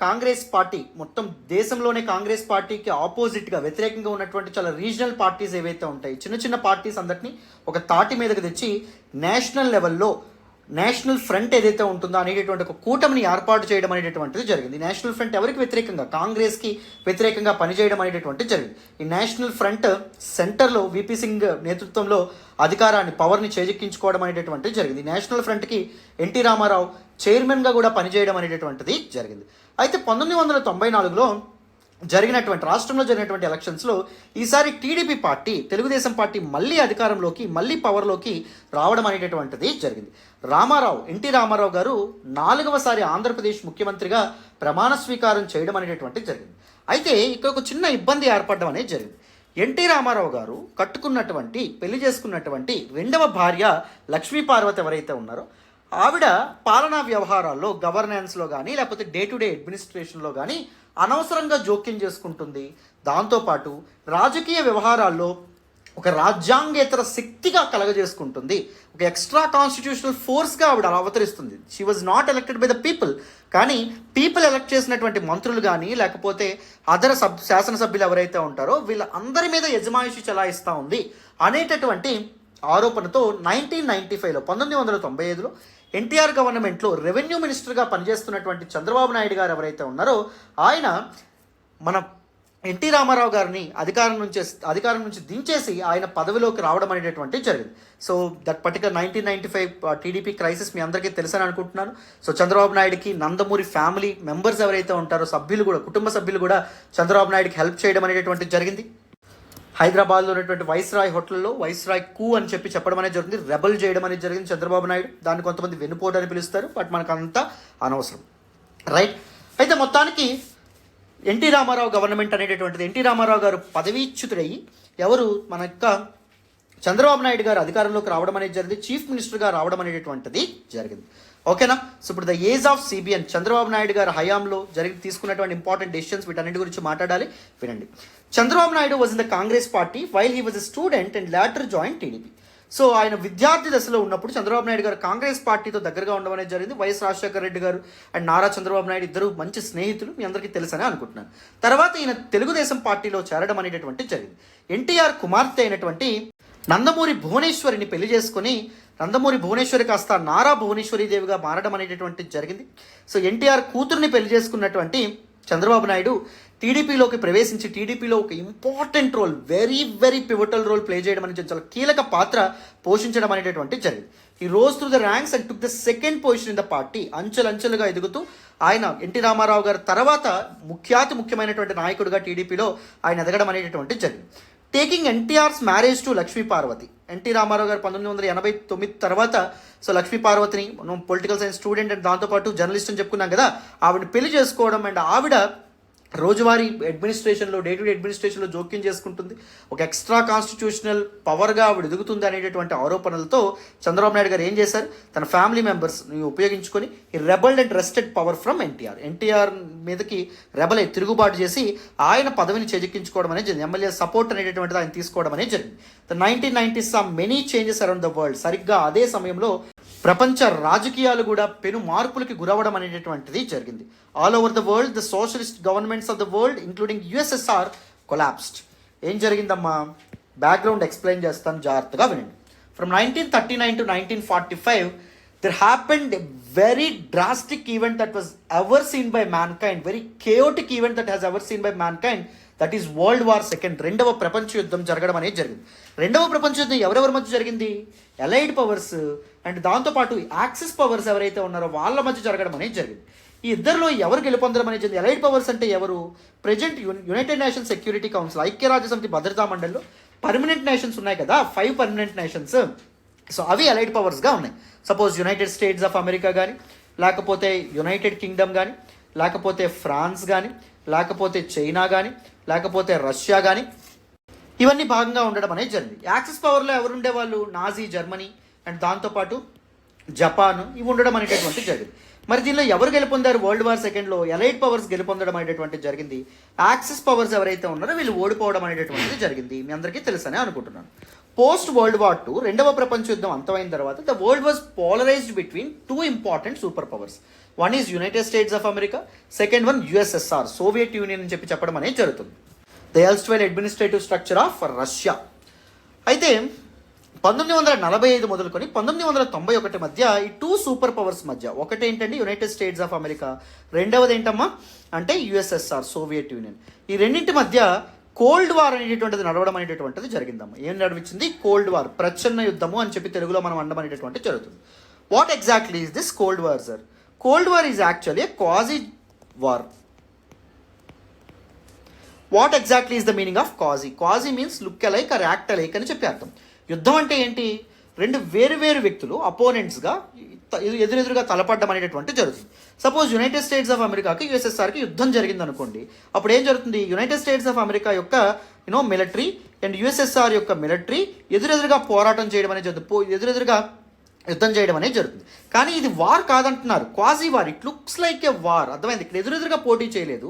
కాంగ్రెస్ పార్టీ, మొత్తం దేశంలోనే కాంగ్రెస్ పార్టీకి ఆపోజిట్గా వ్యతిరేకంగా ఉన్నటువంటి చాలా రీజనల్ పార్టీస్ ఏవైతే ఉంటాయి, చిన్న చిన్న పార్టీస్ అందరినీ ఒక తాటి మీదకి తెచ్చి నేషనల్ లెవెల్లో నేషనల్ ఫ్రంట్ ఏదైతే ఉంటుందో అనేటటువంటి ఒక కూటమిని ఏర్పాటు చేయడం అనేటటువంటిది జరిగింది. నేషనల్ ఫ్రంట్ ఎవరికి వ్యతిరేకంగా, కాంగ్రెస్కి వ్యతిరేకంగా పనిచేయడం అనేటటువంటిది జరిగింది. ఈ నేషనల్ ఫ్రంట్ సెంటర్లో విపి సింగ్ నేతృత్వంలో అధికారాన్ని, పవర్ని చేజెక్కించుకోవడం అనేటటువంటిది జరిగింది. నేషనల్ ఫ్రంట్కి ఎన్టీ రామారావు చైర్మన్గా కూడా పనిచేయడం అనేటటువంటిది జరిగింది. అయితే 1994లో రాష్ట్రంలో జరిగినటువంటి ఎలక్షన్స్లో ఈసారి టీడీపీ పార్టీ, తెలుగుదేశం పార్టీ మళ్ళీ అధికారంలోకి, మళ్ళీ పవర్లోకి రావడం అనేటటువంటిది జరిగింది. ఎన్టీ రామారావు గారు 4వ సారి ఆంధ్రప్రదేశ్ ముఖ్యమంత్రిగా ప్రమాణ స్వీకారం చేయడం అనేటటువంటిది జరిగింది. అయితే ఇక్కడ ఒక చిన్న ఇబ్బంది ఏర్పడడం అనేది జరిగింది. ఎన్టీ రామారావు గారు కట్టుకున్నటువంటి పెళ్లి చేసుకున్నటువంటి రెండవ భార్య లక్ష్మీపార్వతి ఎవరైతే ఉన్నారో ఆవిడ పాలనా వ్యవహారాల్లో గవర్నెన్స్లో కానీ లేకపోతే డే టు డే అడ్మినిస్ట్రేషన్లో కానీ అనవసరంగా జోక్యం చేసుకుంటుంది. దాంతోపాటు రాజకీయ వ్యవహారాల్లో ఒక రాజ్యాంగేతర శక్తిగా కలగజేసుకుంటుంది. ఒక ఎక్స్ట్రా కాన్స్టిట్యూషనల్ ఫోర్స్గా ఆవిడ అలా అవతరిస్తుంది. She was not elected by the people, కానీ పీపుల్ ఎలక్ట్ చేసినటువంటి మంత్రులు కానీ లేకపోతే అదర్ శాసనసభ్యులు ఎవరైతే ఉంటారో వీళ్ళ అందరి మీద యజమాయిషి చెలాయిస్తూ ఉంది అనేటటువంటి ఆరోపణతో 1995లో 1995లో ఎన్టీఆర్ గవర్నమెంట్లో రెవెన్యూ మినిస్టర్గా పనిచేస్తున్నటువంటి చంద్రబాబు నాయుడు గారు ఎవరైతే ఉన్నారో ఆయన మన ఎన్టీ రామారావు గారిని అధికారం నుంచి దించేసి ఆయన పదవిలోకి రావడం అనేటటువంటి జరిగింది. So that particular 1995 TDP crisis మీ అందరికీ తెలుసని అనుకుంటున్నాను. సో చంద్రబాబు నాయుడుకి నందమూరి ఫ్యామిలీ మెంబర్స్ ఎవరైతే ఉంటారో సభ్యులు కూడా, కుటుంబ సభ్యులు కూడా చంద్రబాబు నాయుడుకి హెల్ప్ చేయడం అనేటటువంటి జరిగింది. హైదరాబాద్లో ఉన్నటువంటి వైస్రాయ్ హోటల్లో వైస్రాయ్ కూ అని చెప్పడం అనేది జరిగింది. రెబల్ చేయడం అనేది జరిగింది చంద్రబాబు నాయుడు. దాన్ని కొంతమంది వెన్నుపోటు అని పిలుస్తారు, బట్ మనకు అంతా అనవసరం, రైట్. అయితే మొత్తానికి ఎన్టీ రామారావు గవర్నమెంట్ అనేటటువంటిది, ఎన్టీ రామారావు గారు పదవీచ్యుతుడయ్యి ఎవరు మన యొక్క చంద్రబాబు నాయుడు గారు అధికారంలోకి రావడం అనేది జరిగింది. చీఫ్ మినిస్టర్గా రావడం అనేటటువంటిది జరిగింది. ఓకేనా. సో ఇప్పుడు the age of CBN Chandrababu Naidu garu హయాంలో తీసుకున్నటువంటి ఇంపార్టెంట్ డెసిషన్స్ వీటన్నిటి గురించి మాట్లాడాలి, వినండి. Chandrababu Naidu was in the Congress party while he was a student and later join TDP. So ఆయన విద్యార్థి దశలో ఉన్నప్పుడు చంద్రబాబు నాయుడు గారు కాంగ్రెస్ పార్టీతో దగ్గరగా ఉండడం అనేది జరిగింది. వైఎస్ రాజశేఖర రెడ్డి గారు అండ్ నారా చంద్రబాబు నాయుడు ఇద్దరు మంచి స్నేహితులు, మీ అందరికీ తెలుసని అనుకుంటున్నాను. తర్వాత ఈయన తెలుగుదేశం పార్టీలో చేరడం అనేటటువంటి జరిగింది. ఎన్టీఆర్ కుమార్తె అయినటువంటి నందమూరి భువనేశ్వరిని పెళ్లి చేసుకుని నందమూరి భువనేశ్వరి కాస్త నారా భువనేశ్వరీదేవిగా మారడం అనేటటువంటి జరిగింది. సో ఎన్టీఆర్ కూతుర్ని పెళ్లి చేసుకున్నటువంటి చంద్రబాబు నాయుడు టీడీపీలోకి ప్రవేశించి టీడీపీలో ఒక important role, very very pivotal role play చేయడం అనేది చాలా కీలక పాత్ర పోషించడం అనేటటువంటి జరిగింది. He rose through the ranks and took the second position in the party. అంచెలంచెలుగా ఎదుగుతూ ఆయన ఎన్టీ రామారావు గారు తర్వాత ముఖ్యమైనటువంటి నాయకుడిగా టీడీపీలో ఆయన ఎదగడం అనేటటువంటి జరిగింది. Taking NTR's marriage to Lakshmi Parvathi. NT Rama Rao garu 1989 తర్వాత సో లక్ష్మీ పార్వతిని మనం పొలిటికల్ సైన్స్ స్టూడెంట్ అండ్ దాంతోపాటు జర్నలిస్ట్ అని చెప్పుకున్నాం కదా, ఆవిడని పెళ్లి చేసుకోవడం అండ్ ఆవిడ రోజువారీ అడ్మినిస్ట్రేషన్లో డే టు డే అడ్మినిస్ట్రేషన్లో జోక్యం చేసుకుంటుంది. ఒక ఎక్స్ట్రా కాన్స్టిట్యూషనల్ పవర్గా ఆవిడ ఎదుగుతుంది అనేటటువంటి ఆరోపణలతో చంద్రబాబు నాయుడు గారు ఏం చేశారు, తన ఫ్యామిలీ మెంబర్స్ని ఉపయోగించుకొని ఈ rebelled and wrested power from NTR మీదకి రెబల్ తిరుగుబాటు చేసి ఆయన పదవిని చేజిక్కించుకోవడం అనేది జరిగింది. ఎమ్మెల్యే సపోర్ట్ అనేటటువంటిది ఆయన తీసుకోవడం అనేది జరిగింది. The 1990s saw many changes around the world. సరిగ్గా అదే సమయంలో ప్రపంచ రాజకీయాలు కూడా పెను మార్పులకి గురవడం అనేటటువంటిది జరిగింది. All over the world the socialist governments of the world including USSR collapsed. ఏం జరిగిందమ్మా, బ్యాక్గ్రౌండ్ ఎక్స్ప్లెయిన్ చేస్తాను, జాగ్రత్తగా వినండి. From 1939 to 1945 there happened a very drastic event that was ever seen by mankind, very chaotic event that has ever seen by mankind, that is world war second. రెండవ ప్రపంచ యుద్ధం జరగడం అనేది జరిగింది. రెండవ ప్రపంచ యుద్ధం ఎవరెవరి మధ్య జరిగింది, ఎలైడ్ పవర్స్ అండ్ దాంతోపాటు యాక్సిస్ పవర్స్ ఎవరైతే ఉన్నారో వాళ్ళ మధ్య జరగడం అనేది జరిగింది. ఈ ఇద్దరిలో ఎవరు గెలుపొందడం అనేది జరిగింది. ఎలైడ్ పవర్స్ అంటే ఎవరు, present United nations security council, ఐక్యరాజ్య సమితి భద్రతా మండలిలో పర్మనెంట్ నేషన్స్ ఉన్నాయి కదా, 5 పర్మనెంట్ నేషన్స్. సో అవి ఎలైడ్ పవర్స్గా ఉన్నాయి. Suppose United States of America కానీ, లేకపోతే యునైటెడ్ కింగ్డమ్ కానీ, లేకపోతే ఫ్రాన్స్ కానీ, లేకపోతే చైనా కానీ, లేకపోతే రష్యా కానీ, ఇవన్నీ భాగంగా ఉండడం అనేది జరిగింది. యాక్సిస్ పవర్లో ఎవరు ఉండేవాళ్ళు, నాజీ జర్మనీ అండ్ దాంతోపాటు జపాన్, ఇవి ఉండడం అనేటటువంటి జరిగింది. మరి దీనిలో ఎవరు గెలుపొందారు, వరల్డ్ వార్ సెకండ్లో ఎలైడ్ పవర్స్ గెలుపొందడం అనేటటువంటిది జరిగింది. యాక్సిస్ పవర్స్ ఎవరైతే ఉన్నారో వీళ్ళు ఓడిపోవడం అనేటటువంటిది జరిగింది. మీ అందరికీ తెలుసనే అనుకుంటున్నాను. పోస్ట్ వరల్డ్ వార్ 2 రెండవ ప్రపంచ యుద్ధం అంతమైన తర్వాత the world was polarised between 2 important super powers. One is United States of America, second one USSR, Soviet Union అని చెప్పడం అనేది జరుగుతుంది. The erstwhile administrative structure of Russia. అయితే 1945 మొదలుకొని 1991 మధ్య ఈ 2 సూపర్ పవర్స్ మధ్య ఒకటి ఏంటంటే యునైటెడ్ స్టేట్స్ ఆఫ్ అమెరికా, రెండవది ఏంటమ్మా అంటే యుఎస్ఎస్ఆర్, సోవియట్ యూనియన్. ఈ రెండింటి మధ్య కోల్డ్ వార్ అనేటటువంటిది నడవడం అనేటటువంటిది జరిగిందమ్మా. ఏం నడిపించింది, కోల్డ్ వార్, ప్రచ్ఛన్న యుద్ధము అని చెప్పి తెలుగులో మనం అనడం అనేటటువంటిది జరుగుతుంది. What exactly is this cold war sir? Cold war is actually quasi war. What exactly is the meaning of quasi? Quasi means look alike are act alike అని చెప్పి అర్థం. యుద్ధం అంటే ఏంటి, రెండు వేరు వేరు వ్యక్తులు అపోనెంట్స్గా ఎదురెదురుగా తలపడడం అనేటటువంటి జరుగుతుంది. సపోజ్ యునైటెడ్ స్టేట్స్ ఆఫ్ అమెరికాకి యుఎస్ఎస్ఆర్కి యుద్ధం జరిగింది అనుకోండి. అప్పుడు ఏం జరుగుతుంది, యునైటెడ్ స్టేట్స్ ఆఫ్ అమెరికా యొక్క మిలిటరీ అండ్ యుఎస్ఎస్ఆర్ యొక్క మిలిటరీ ఎదురెదురుగా పోరాటం చేయడం అనేది జరుగుతుంది, ఎదురెదురుగా యుద్ధం చేయడం అనేది జరుగుతుంది. కానీ ఇది వార్ కాదంటున్నారు, quasi war. It looks like a war. అర్థమైంది, ఇక్కడ ఎదురెదురుగా పోటీ చేయలేదు,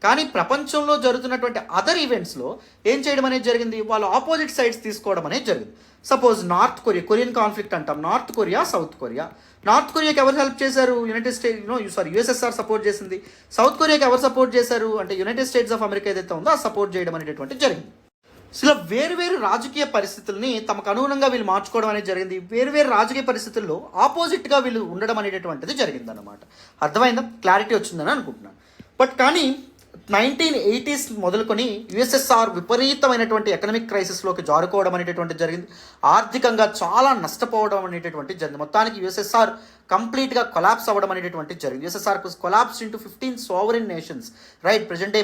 కానీ ప్రపంచంలో జరుగుతున్నటువంటి అదర్ ఈవెంట్స్లో ఏం చేయడం అనేది జరిగింది, వాళ్ళు ఆపోజిట్ సైడ్స్ తీసుకోవడం అనేది జరిగింది. Suppose North Korea, Korean conflict అంటాం, North Korea South Korea. North కొరియాకి ఎవరు హెల్ప్ చేశారు, యుఎస్ఎస్ఆర్ సపోర్ట్ చేసింది. సౌత్ కొరియాకి ఎవరు సపోర్ట్ చేశారు అంటే యునైటెడ్ స్టేట్స్ ఆఫ్ అమెరికా ఏదైతే ఉందో ఆ సపోర్ట్ చేయడం అనేటటువంటి జరిగింది. ఇలా వేరు రాజకీయ పరిస్థితుల్ని తమకు అనుగుణంగా వీళ్ళు మార్చుకోవడం అనేది జరిగింది. వేరు రాజకీయ పరిస్థితుల్లో ఆపోజిట్గా వీళ్ళు ఉండడం అనేటటువంటిది జరిగిందన్నమాట. అర్థమైందా, క్లారిటీ వచ్చిందని అనుకుంటున్నాను. బట్ కానీ 1980s మొదలుకొని యుఎస్ఎస్ఆర్ విపరీతమైనటువంటి ఎకనామిక్ క్రైసిస్లోకి జారుకోవడం అనేటటువంటి జరిగింది. ఆర్థికంగా చాలా నష్టపోవడం అనేటటువంటి జరిగింది. మొత్తానికి యుఎస్ఎస్ఆర్ కంప్లీట్గా కొలాప్స్ అవ్వడం అనేటటువంటి జరిగింది. USSR collapse into 15 sovereign nations, right. Present day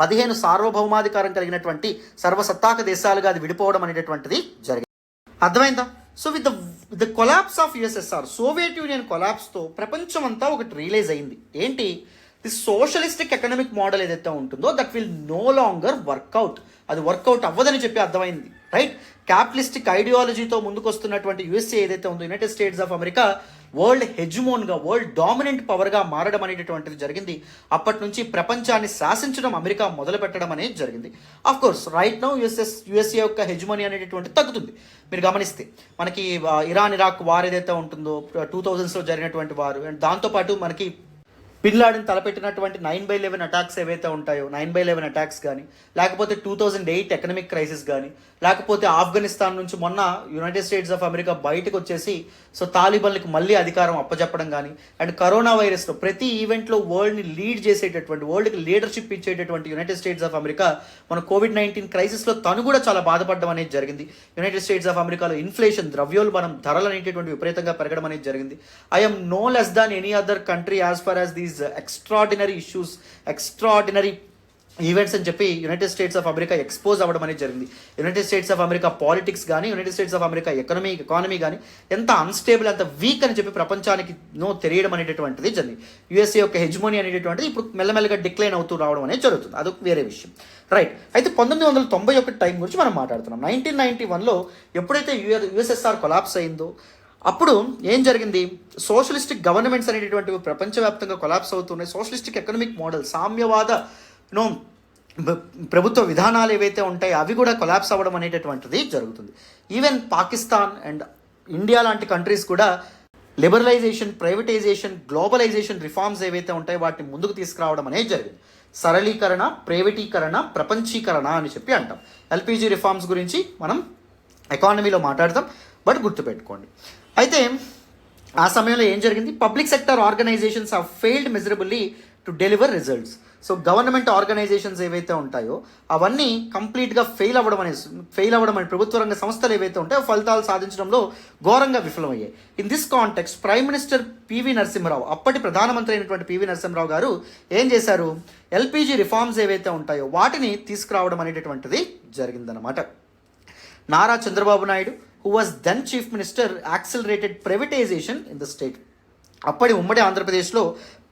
15 సార్వభౌమాధికారం కలిగినటువంటి సర్వసత్తాక దేశాలుగా అది విడిపోవడం అనేటటువంటిది జరిగింది. అర్థమైందా? So with the collapse of USSR, Soviet Union కొలాప్స్తో ప్రపంచం అంతా ఒకటి రియలైజ్ అయింది. ఏంటి, ది సోషలిస్టిక్ ఎకనామిక్ మోడల్ ఏదైతే ఉంటుందో that will no longer work out, అది వర్కౌట్ అవ్వదని చెప్పి అర్థమైంది, రైట్. క్యాపిటలిస్టిక్ ఐడియాలజీతో ముందుకు వస్తున్నటువంటి యుఎస్ఏ ఏదైతే ఉందో, United States of America world హెజ్మోన్గా, వరల్డ్ డామినెంట్ పవర్గా మారడం అనేటటువంటిది జరిగింది. అప్పటి నుంచి ప్రపంచాన్ని శాసించడం అమెరికా మొదలు పెట్టడం అనేది జరిగింది. Of course right now USA యొక్క హెజ్మోనీ అనేటటువంటి తగ్గుతుంది. మీరు గమనిస్తే మనకి ఇరాన్ ఇరాక్ వార్ ఏదైతే ఉంటుందో 2000s జరిగినటువంటి వారు, అండ్ దాంతోపాటు మనకి బిన్ లాడెన్ తలపెట్టినటువంటి 9/11 అటాక్స్ ఏవైతే ఉంటాయో, 9/11 అటాక్స్ కానీ, లేకపోతే 2008 ఎకనామిక్ క్రైసిస్ కానీ, లేకపోతే ఆఫ్ఘనిస్తాన్ నుంచి మొన్న యునైటెడ్ స్టేట్స్ ఆఫ్ అమెరికా బయటకు వచ్చేసి సో తాలిబన్లకు మళ్ళీ అధికారం అప్పచెప్పడం కానీ, అండ్ కరోనా వైరస్లో ప్రతి ఈవెంట్లో వరల్డ్ని లీడ్ చేసేటటువంటి, వరల్డ్కి లీడర్షిప్ ఇచ్చేటటువంటి యునైటెడ్ స్టేట్స్ ఆఫ్ అమెరికా మన COVID-19 క్రైసిస్లో తను కూడా చాలా బాధపడడం అనేది జరిగింది. యునైటెడ్ స్టేట్స్ ఆఫ్ అమెరికాలో ఇన్ఫ్లేషన్, ద్రవ్యోల్బణం, ధరలు అనేటటువంటి విపరీతంగా పెరగడం అనేది జరిగింది. I'm no less than any other country as far as these extraordinary issues, extraordinary events అని చెప్పి United States of America expose అవ్వడం అనేది జరిగింది. United States of America politics కానీ, United States of America economy కానీ ఎంత అన్స్టేబుల్, ఎంత week అని చెప్పి ప్రపంచానికి తెలియడం అనేటటువంటిది జరిగింది. యుఎస్ఏ యొక్క హెజ్మోనీ అనేటటువంటిది ఇప్పుడు మెల్లమెల్లగా డిక్లైన్ అవుతూ రావడం అనేది జరుగుతుంది. అదొక వేరే విషయం, రైట్. అయితే 1991 టైం గురించి మనం మాట్లాడుతున్నాం. 1991లో ఎప్పుడైతే యుఎస్ఎస్ఆర్ కొలాప్స్ అయిందో అప్పుడు ఏం జరిగింది, సోషలిస్టిక్ గవర్నమెంట్స్ అనేటటువంటివి ప్రపంచవ్యాప్తంగా కొలాప్స్ అవుతున్నాయి. సోషలిస్టిక్ ఎకనామిక్ మోడల్, సామ్యవాద ప్రభుత్వ విధానాలు ఏవైతే ఉంటాయో అవి కూడా కొలాప్స్ అవ్వడం అనేటటువంటిది జరుగుతుంది. ఈవెన్ పాకిస్తాన్ అండ్ ఇండియా లాంటి కంట్రీస్ కూడా లిబరలైజేషన్, ప్రైవేటైజేషన్, గ్లోబలైజేషన్ రిఫార్మ్స్ ఏవైతే ఉంటాయో వాటిని ముందుకు తీసుకురావడం అనేది జరిగింది. సరళీకరణ, ప్రైవేటీకరణ, ప్రపంచీకరణ అని చెప్పి అంటాం. ఎల్పిజి రిఫార్మ్స్ గురించి మనం ఎకానమీలో మాట్లాడతాం, బట్ గుర్తుపెట్టుకోండి. అయితే ఆ సమయంలో ఏం జరిగింది, public sector organisations have failed measurably to deliver results. So government organisations ఏవైతే ఉంటాయో అవన్నీ కంప్లీట్గా ఫెయిల్ అవ్వడం అని ప్రభుత్వ రంగ సంస్థలు ఏవైతే ఉంటాయో ఫలితాలు సాధించడంలో ఘోరంగా విఫలమయ్యాయి. In this context prime minister PV Narasimha Rao, అప్పటి ప్రధానమంత్రి అయినటువంటి పివి నరసింహరావు గారు ఏం చేశారు, ఎల్పిజి రిఫార్మ్స్ ఏవైతే ఉంటాయో వాటిని తీసుకురావడం అనేటటువంటిది జరిగిందనమాట. Nara Chandrababu Naidu, who was then chief minister, accelerated privatization in the state. అప్పటి ఉమ్మడి ఆంధ్రప్రదేశ్లో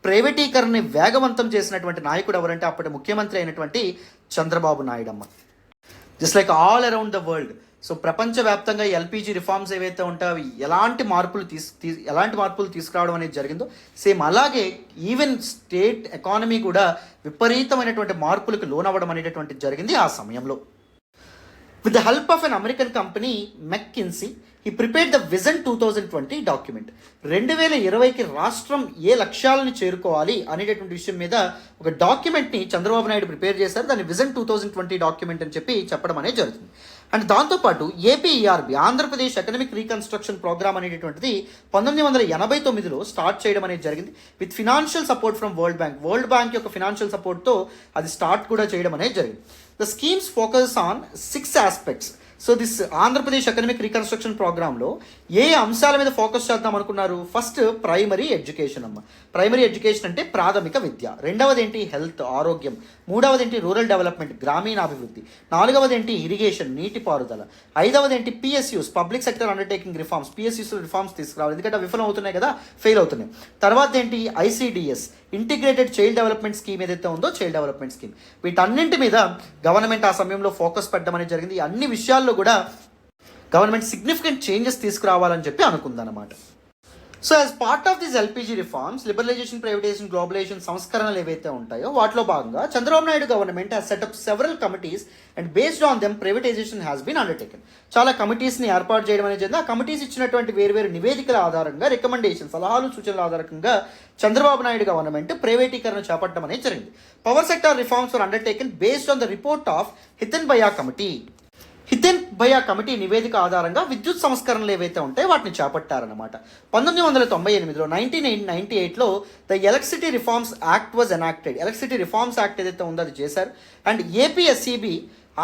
ప్రైవేటీకరణని వేగవంతం చేసినటువంటి నాయకుడు ఎవరంటే అప్పటి ముఖ్యమంత్రి అయినటువంటి చంద్రబాబు నాయుడు అమ్మ. Just like all around the world, so ప్రపంచవ్యాప్తంగా ఎల్పిజి రిఫార్మ్స్ ఏవైతే ఉంటాయో అవి ఎలాంటి మార్పులు తీసుకురావడం అనేది జరిగిందో సేమ్ అలాగే ఈవెన్ స్టేట్ ఎకానమీ కూడా విపరీతమైనటువంటి మార్పులకు లోనవ్వడం అనేటటువంటి జరిగింది ఆ సమయంలో. With the help of an American company, McKinsey, he prepared the Vision 2020 document. 2020కి రాష్ట్రం ఏ లక్ష్యాలను చేరుకోవాలి అనేటటువంటి విషయం మీద ఒక డాక్యుమెంట్ని చంద్రబాబు నాయుడు ప్రిపేర్ చేశారు. దాన్ని విజన్ 2020 డాక్యుమెంట్ అని చెప్పి చెప్పడం అనేది జరుగుతుంది. అండ్ దాంతోపాటు ఏపీఈఆర్బి, ఆంధ్రప్రదేశ్ ఎకనామిక్ రీకన్స్ట్రక్షన్ ప్రోగ్రామ్ అనేటటువంటిది 1989లో స్టార్ట్ చేయడం అనేది జరిగింది. With financial support from world bank యొక్క ఫినాన్షియల్ సపోర్ట్తో అది స్టార్ట్ కూడా చేయడం అనేది జరిగింది. The schemes focus on 6 aspects. So this Andhra Pradesh economic reconstruction ప్రోగ్రాంలో ఏ అంశాల మీద ఫోకస్ చేద్దాం అనుకున్నారు? ఫస్ట్ ప్రైమరీ ఎడ్యుకేషన్ అమ్మ. ప్రైమరీ ఎడ్యుకేషన్ అంటే ప్రాథమిక విద్య. రెండవది ఏంటి? హెల్త్, ఆరోగ్యం. మూడవది ఏంటి? రూరల్ డెవలప్మెంట్, గ్రామీణాభివృద్ధి. నాలుగవది ఏంటి? ఇరిగేషన్, నీటిపారుదల. ఐదవది ఏంటి? PSUs, public sector undertaking reforms. PSUs reforms తీసుకురావాలి, ఎందుకంటే విఫలం అవుతున్నాయి కదా, ఫెయిల్ అవుతున్నాయి. తర్వాత ఏంటి? ICDS, integrated child development scheme ఏదైతే ఉందో, చైల్డ్ డెవలప్మెంట్ స్కీమ్. వీటన్నింటి మీద గవర్నమెంట్ ఆ సమయంలో ఫోకస్ పెట్టడం అనేది జరిగింది. ఈ అన్ని విషయాల్లో కూడా గవర్నమెంట్ సిగ్నిఫికెంట్ చేంజెస్ తీసుకురావాలని చెప్పి అనుకుందన్నమాట. So as part of this LPG reforms, liberalisation, privatisation, globalisation సంస్కరణలు ఏవైతే ఉంటాయో వాటిలో భాగంగా Chandrababu Naidu government has set up several committees and based on them privatisation has been undertaken. చాలా కమిటీస్ని ఏర్పాటు చేయడం అనేది జరిగింది. ఆ కమిటీస్ ఇచ్చినటువంటి వేరు నివేదికల ఆధారంగా, రికమెండేషన్, సలహాలు, సూచనల ఆధారంగా చంద్రబాబు నాయుడు గవర్నమెంట్ ప్రైవేటీకరణ చేపట్టడం అనేది జరిగింది. Power sector reforms were undertaken based on the report of Hitan Bhaiya committee. హితన్ Bhaiya committee నివేదిక ఆధారంగా విద్యుత్ సంస్కరణలు ఏవైతే ఉంటాయో వాటిని చేపట్టారనమాట. 1998లో 1998లో the electricity reforms act was enacted. Electricity reforms act ఏదైతే ఉందో అది చేశారు. And APSEB,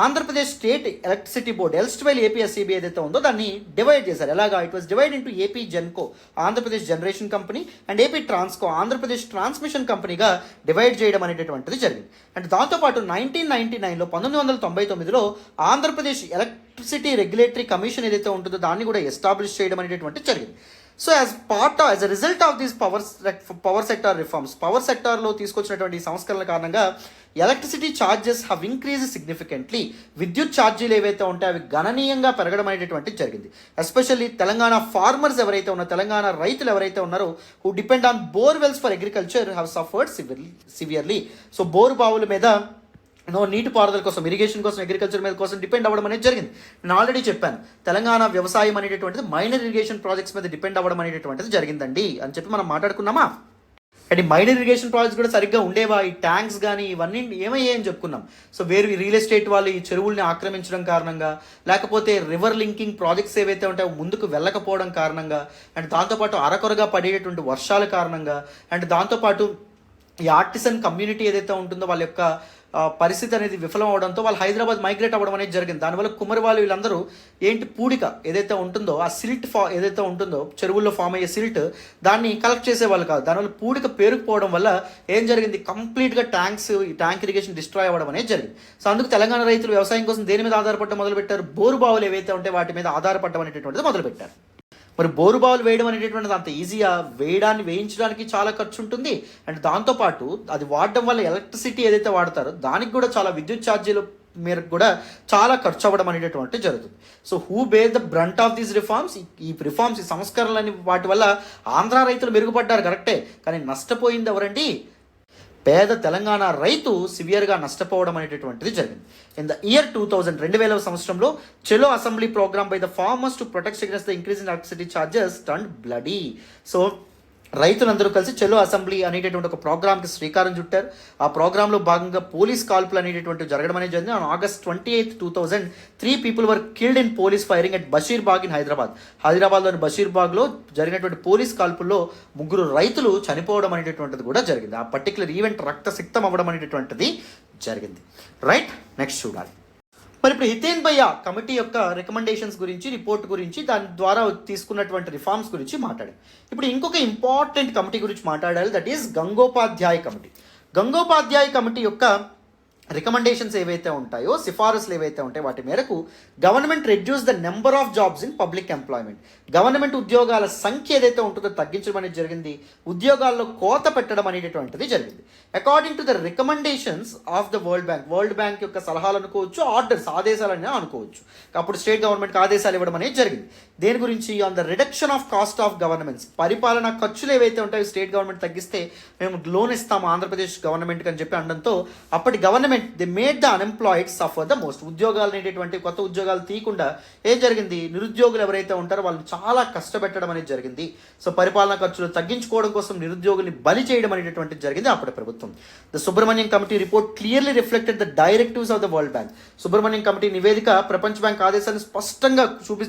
Andhra Pradesh state electricity board, erstwhile APSEB ఏదైతే ఉందో దాన్ని డివైడ్ చేశారు. ఎలాగా? It was divide into AP Genco, Andhra Pradesh generation company, and AP Transco, Andhra Pradesh transmission కంపెనీగా డివైడ్ చేయడం అనేటటువంటిది జరిగింది. అండ్ దాంతోపాటు 1999లో 1999లో ఆంధ్రప్రదేశ్ ఎలక్ట్రిసిటీ రెగ్యులేటరీ కమిషన్ ఏదైతే ఉంటుందో దాన్ని కూడా ఎస్టాబ్లిష్ చేయడం అనేటటువంటిది జరిగింది. So as a result of these power sector reforms, power సెక్టార్లో తీసుకొచ్చినటువంటి సంస్కరణల కారణంగా electricity charges have increase significantly. విద్యుత్ ఛార్జీలు ఏవైతే ఉంటాయో అవి గణనీయంగా పెరగడం అనేటటువంటిది జరిగింది. ఎస్పెషల్లీ తెలంగాణ ఫార్మర్స్ ఎవరైతే ఉన్నారో, తెలంగాణ రైతులు ఎవరైతే ఉన్నారో, who depend on borewells for agriculture have suffered severely. So bore బావుల మీద నీటిపారుదల కోసం, ఇరిగేషన్ కోసం, అగ్రికల్చర్ మీద కోసం డిపెండ్ అవ్వడం అనేది జరిగింది. నేను ఆల్రెడీ చెప్పాను, తెలంగాణ వ్యవసాయం అనేటటువంటిది మైనర్ ఇరిగేషన్ ప్రాజెక్ట్స్ మీద డిపెండ్ అవ్వడం అనేటటువంటిది జరిగిందండి అని చెప్పి మనం మాట్లాడుకున్నామా. అండ్ మైనర్ ఇరిగేషన్ ప్రాజెక్ట్స్ కూడా సరిగ్గా ఉండేవా? ఈ ట్యాంక్స్ కానీ ఇవన్నీ ఏమయ్యాయని చెప్పుకున్నాం. సో రియల్ ఎస్టేట్ వాళ్ళు ఈ చెరువుల్ని ఆక్రమించడం కారణంగా, లేకపోతే రివర్ లింకింగ్ ప్రాజెక్ట్స్ ఏవైతే ఉంటాయో ముందుకు వెళ్ళకపోవడం కారణంగా, అండ్ దాంతోపాటు అరకొరగా పడేటటువంటి వర్షాల కారణంగా, అండ్ దాంతోపాటు ఈ ఆర్టిసన్ కమ్యూనిటీ ఏదైతే ఉంటుందో వాళ్ళ యొక్క పరిస్థితి అనేది విఫలం అవడంతో వాళ్ళు హైదరాబాద్ మైగ్రేట్ అవ్వడం అనేది జరిగింది. దానివల్ల కుమ్మరి వాళ్ళు వీళ్ళందరూ పూడిక ఏదైతే ఉంటుందో, ఆ సిల్ట్ ఏదైతే ఉంటుందో చెరువుల్లో ఫామ్ అయ్యే సిల్ట్, దాన్ని కలెక్ట్ చేసేవాళ్ళు కాదు. దానివల్ల పూడిక పేరుకుపోవడం వల్ల ఏం జరిగింది? కంప్లీట్గా ట్యాంక్ ఇరిగేషన్ డిస్ట్రాయ్ అవ్వడం అనేది జరిగింది. సో అందుకు తెలంగాణ రైతులు వ్యవసాయం కోసం దేని మీద ఆధారపడడం మొదలుపెట్టారు? బోరు బావులు ఏవైతే ఉంటే వాటి మీద ఆధారపడడం అనేటటువంటిది మొదలుపెట్టారు. మరి బోరు బావులు వేయడం అనేటటువంటిది అంత ఈజీగా? వేయించడానికి చాలా ఖర్చు ఉంటుంది. అండ్ దాంతోపాటు అది వాడడం వల్ల ఎలక్ట్రిసిటీ ఏదైతే వాడతారో దానికి కూడా చాలా విద్యుత్ ఛార్జీలు మేరకు కూడా చాలా ఖర్చు అవ్వడం అనేటటువంటి జరుగుతుంది. So who bear the brunt of these reforms? ఈ సంస్కరణలని వాటి వల్ల ఆంధ్ర రైతులు మెరుగుపడ్డారు కరెక్టే, కానీ నష్టపోయింది ఎవరండి? పేద తెలంగాణ రైతు సివియర్గా నష్టపోవడం అనేటటువంటిది జరిగింది. ఇన్ ద ఇయర్ 2000 సంవత్సరంలో Chalo assembly programme by the farmers to protect against the increase in electricity charges turned bloody. So రైతులందరూ కలిసి చెలో అసెంబ్లీ అనేటటువంటి ఒక ప్రోగ్రామ్కి శ్రీకారం చుట్టారు. ఆ ప్రోగ్రాంలో భాగంగా పోలీస్ కాల్పులు అనేటటువంటి జరగడం అనేది జరిగింది. On August 28, 2000 3 people were killed in police firing at Basheerbagh in హైదరాబాద్లోని బషీర్బాగ్లో జరిగినటువంటి పోలీస్ కాల్పుల్లో 3 రైతులు చనిపోవడం అనేటటువంటిది కూడా జరిగింది. ఆ పర్టికులర్ ఈవెంట్ రక్తసిక్తం అవ్వడం అనేటటువంటిది జరిగింది. రైట్, నెక్స్ట్ చూడాలి. మరి ఇప్పుడు హితేన్ భయ్యా కమిటీ యొక్క రికమెండేషన్స్ గురించి, రిపోర్ట్ గురించి, దాని ద్వారా తీసుకున్నటువంటి రిఫార్మ్స్ గురించి మాట్లాడారు. ఇప్పుడు ఇంకొక ఇంపార్టెంట్ కమిటీ గురించి మాట్లాడాలి, that is Gangopadhyay committee. Gangopadhyay committee యొక్క రికమెండేషన్స్ ఏవైతే ఉంటాయో, సిఫారసులు ఏవైతే ఉంటాయో వాటి మేరకు government reduce the number of jobs in public employment. Government ఉద్యోగాల సంఖ్య ఏదైతే ఉంటుందో తగ్గించడం అనేది జరిగింది. ఉద్యోగాల్లో కోత పెట్టడం అనేటటువంటిది జరిగింది. According to the recommendations of the world bank యొక్క సలహాలు అనుకోవచ్చు, ఆదేశాలని అనుకోవచ్చు. అప్పుడు స్టేట్ గవర్నమెంట్కి ఆదేశాలు ఇవ్వడం అనేది జరిగింది. దేని గురించి? On the reduction of cost of governments. పరిపాలనా ఖర్చులు ఏవైతే ఉంటాయో స్టేట్ గవర్నమెంట్ తగ్గిస్తే మేము లోన్ ఇస్తాము ఆంధ్రప్రదేశ్ గవర్నమెంట్కి అని చెప్పి అనడంతో అప్పటి government they made the unemployed suffer the most. ఉద్యోగాలు అనేటటువంటి కొత్త ఉద్యోగాలు తీయకుండా ఏం జరిగింది? నిరుద్యోగులు ఎవరైతే ఉంటారో వాళ్ళని చాలా కష్టపెట్టడం అనేది జరిగింది. సో పరిపాలనా ఖర్చులు తగ్గించుకోవడం కోసం నిరుద్యోగుల్ని బలి చేయడం అనేటటువంటిది జరిగింది అప్పటి ప్రభుత్వం. The Subrahmanyam committee report clearly reflected the directives of the world bank. Subrahmanyam committee నివేదిక ప్రపంచ బ్యాంక్ ఆదేశాన్ని స్పష్టంగా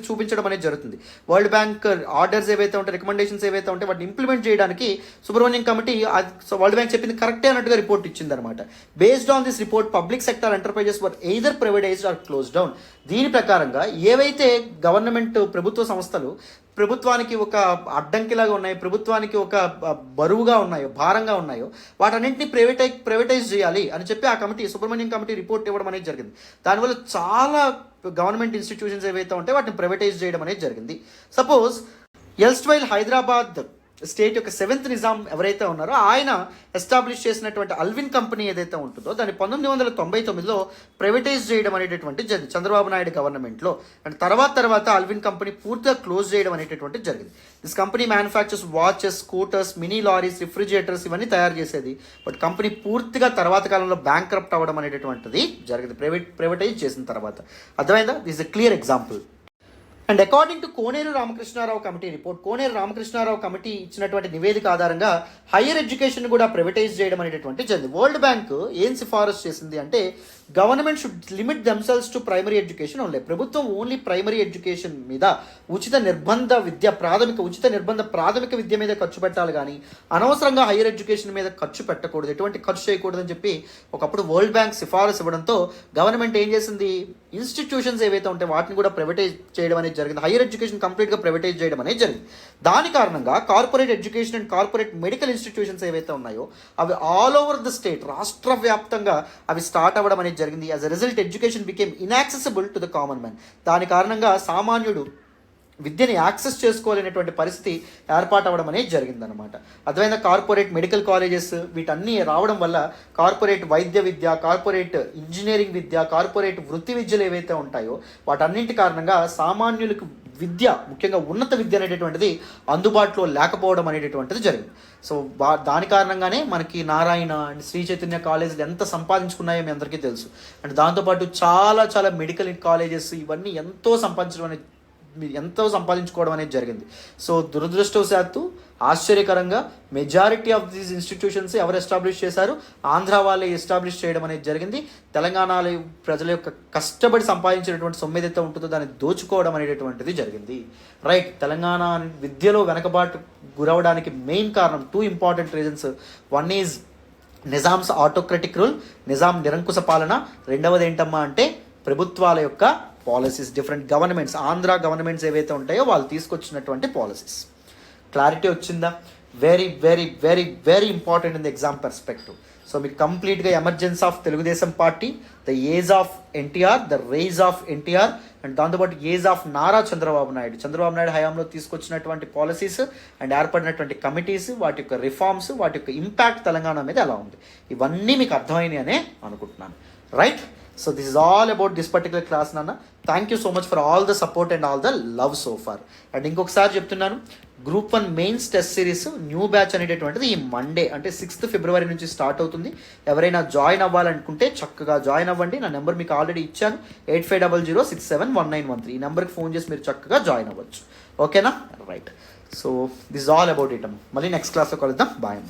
చూపించడం అనేది జరుగుతుంది. వరల్డ్ బ్యాంక్ ఆర్డర్స్ ఏవైతే ఉంటాయి, రికమెండేషన్స్ ఏవైతే ఉంటాయి వాటిని ఇంప్లిమెంట్ చేయడానికి సుబ్రహ్మణ్యం కమిటీ వరల్డ్ బ్యాంక్ చెప్పింది కరెక్టే అన్నట్టుగా రిపోర్ట్ ఇచ్చింది అనమాట. Based on this report report public sector enterprises were either privatised or close down. దీని ప్రకారంగా ఏవైతే గవర్నమెంట్ ప్రభుత్వ సంస్థలు ప్రభుత్వానికి ఒక అడ్డంకిలాగా ఉన్నాయో, ప్రభుత్వానికి ఒక బరువుగా ఉన్నాయో, భారంగా ఉన్నాయో వాటన్నింటినీ ప్రైవేటైజ్ చేయాలి అని చెప్పి ఆ కమిటీ, సుబ్రహ్మణ్యం కమిటీ రిపోర్ట్ ఇవ్వడం అనేది జరిగింది. దానివల్ల చాలా గవర్నమెంట్ ఇన్స్టిట్యూషన్స్ ఏవైతే ఉంటాయో వాటిని ప్రైవేటైజ్ చేయడం అనేది జరిగింది. సపోజ్ ఎల్స్ట్వైల్ హైదరాబాద్ స్టేట్ యొక్క 7th నిజాం ఎవరైతే ఉన్నారో ఆయన ఎస్టాబ్లిష్ చేసినటువంటి అల్విన్ కంపెనీ ఏదైతే ఉంటుందో దాన్ని 1999లో ప్రైవేటైజ్ చేయడం అనేటటువంటి జరిగింది చంద్రబాబు నాయుడు గవర్నమెంట్లో. అండ్ తర్వాత అల్విన్ కంపెనీ పూర్తిగా క్లోజ్ చేయడం అనేటటువంటి జరిగింది. This company manufactures watches, scooters, mini lorries, refrigerators ఇవన్నీ తయారు చేసేది. బట్ కంపెనీ పూర్తిగా తర్వాత కాలంలో బ్యాంక్రప్ట్ అవ్వడం అనేటటువంటిది జరిగింది ప్రైవేటైజ్ చేసిన తర్వాత. అర్థమైందా? This is a clear example. And according to Koneru Ramakrishna Rao committee report, Koneru Ramakrishna Rao committee ఇచ్చినటువంటి నివేదిక ఆధారంగా హైయర్ ఎడ్యుకేషన్ కూడా ప్రైవేటైజ్ చేయడం అనేటటువంటి జరిగింది. వరల్డ్ బ్యాంక్ ఏం సిఫారసు చేసింది అంటే government should limit themselves to primary education only. ప్రభుత్వం ఓన్లీ ప్రైమరీ ఎడ్యుకేషన్ మీద ఉచిత నిర్బంధ ప్రాథమిక విద్య మీద ఖర్చు పెట్టాలి కానీ అనవసరంగా హైయర్ ఎడ్యుకేషన్ మీద ఖర్చు పెట్టకూడదు, ఎటువంటి ఖర్చు చేయకూడదని చెప్పి ఒకప్పుడు వరల్డ్ బ్యాంక్ సిఫారసు ఇవ్వడంతో గవర్నమెంట్ ఏం చేసింది, ఇన్స్టిట్యూషన్స్ ఏవైతే ఉంటాయో వాటిని కూడా ప్రైవేటైజ్ చేయడం అనేది జరిగింది. హైయర్ ఎడ్యుకేషన్ కంప్లీట్గా ప్రైవేటైజ్ చేయడం అనేది జరిగింది. దాని కారణంగా corporate education and corporate medical institutions ఏవైతే ఉన్నాయో అవి ఆల్ ఓవర్ ద స్టేట్, రాష్ట్ర వ్యాప్తంగా అవి స్టార్ట్ అవ్వడం అనేది జరిగింది. As a result education became inaccessible to the common man. దాని కారణంగా సామాన్యుడు విద్యని యాక్సెస్ చేసుకోలేనటువంటి పరిస్థితి ఏర్పాటవడం అనేది జరిగిందనమాట. అర్థమైనా కార్పొరేట్ మెడికల్ కాలేజెస్ వీటన్నీ రావడం వల్ల కార్పొరేట్ వైద్య విద్య, కార్పొరేట్ ఇంజనీరింగ్ విద్య, కార్పొరేట్ వృత్తి విద్యలు ఏవైతే ఉంటాయో వాటన్నింటి కారణంగా సామాన్యులకు విద్య, ముఖ్యంగా ఉన్నత విద్య అనేటటువంటిది అందుబాటులో లేకపోవడం అనేటటువంటిది జరిగింది. సో దాని కారణంగానే మనకి నారాయణ అండ్ శ్రీ చైతన్య కాలేజీలు ఎంత సంపాదించుకున్నాయో మీ అందరికీ తెలుసు. అండ్ దాంతోపాటు చాలా మెడికల్ కాలేజెస్ ఇవన్నీ ఎంతో సంపాదించుకోవడం అనేది జరిగింది. సో దురదృష్టవశాత్తు ఆశ్చర్యకరంగా మెజారిటీ ఆఫ్ దీస్ ఇన్స్టిట్యూషన్స్ ఎవరు ఎస్టాబ్లిష్ చేశారు, ఆంధ్ర వాళ్ళే ఎస్టాబ్లిష్ చేయడం అనేది జరిగింది. తెలంగాణలో ప్రజల యొక్క కష్టపడి సంపాదించినటువంటి సొమ్ము ఏదైతే ఉంటుందో దాన్ని దోచుకోవడం అనేటటువంటిది జరిగింది. రైట్, తెలంగాణ విద్యలో వెనకబాటు గురవడానికి మెయిన్ కారణం 2 important reasons. One is Nizam's autocratic rule, Nizam నిరంకుశ పాలన. రెండవది ఏంటమ్మా అంటే ప్రభుత్వాల యొక్క policies, different governments, Andhra governments ఏవైతే ఉంటాయో వాళ్ళు తీసుకొచ్చినటువంటి పాలసీస్. క్లారిటీ వచ్చిందా? Very very very very important in the exam perspective. So మీకు కంప్లీట్గా emergence of Telugu Desam party, the age of NTR, the rise of NTR and దాంతోపాటు ఏజ్ ఆఫ్ నారా చంద్రబాబు నాయుడు హయాంలో తీసుకొచ్చినటువంటి పాలసీస్ అండ్ ఏర్పడినటువంటి కమిటీస్, వాటి యొక్క రిఫార్మ్స్, వాటి యొక్క ఇంపాక్ట్ తెలంగాణ మీద ఎలా ఉంది, ఇవన్నీ మీకు అర్థమైనాయి అనే అనుకుంటున్నాను. Right, so this is all about this particular class nana. Thank you so much for all the support and all the love so far. And ఇంకొకసారి చెప్తున్నాను, group 1 mains test series new batch అనేటటువంటిది ఈ Monday అంటే 6th ఫిబ్రవరి నుంచి start అవుతుంది. ఎవరైనా join అవ్వాలనుకుంటే చక్కగా జాయిన్ అవ్వండి. నా నెంబర్కి మీకు ఆల్రెడీ ఇచ్చాను, 8500671913. ఈ నెంబర్కి ఫోన్ చేసి మీరు చక్కగా జాయిన్ అవ్వచ్చు. ఓకేనా? Right, so this all about it. మళ్ళీ నెక్స్ట్ క్లాస్లో కలుద్దాం. బాయ్.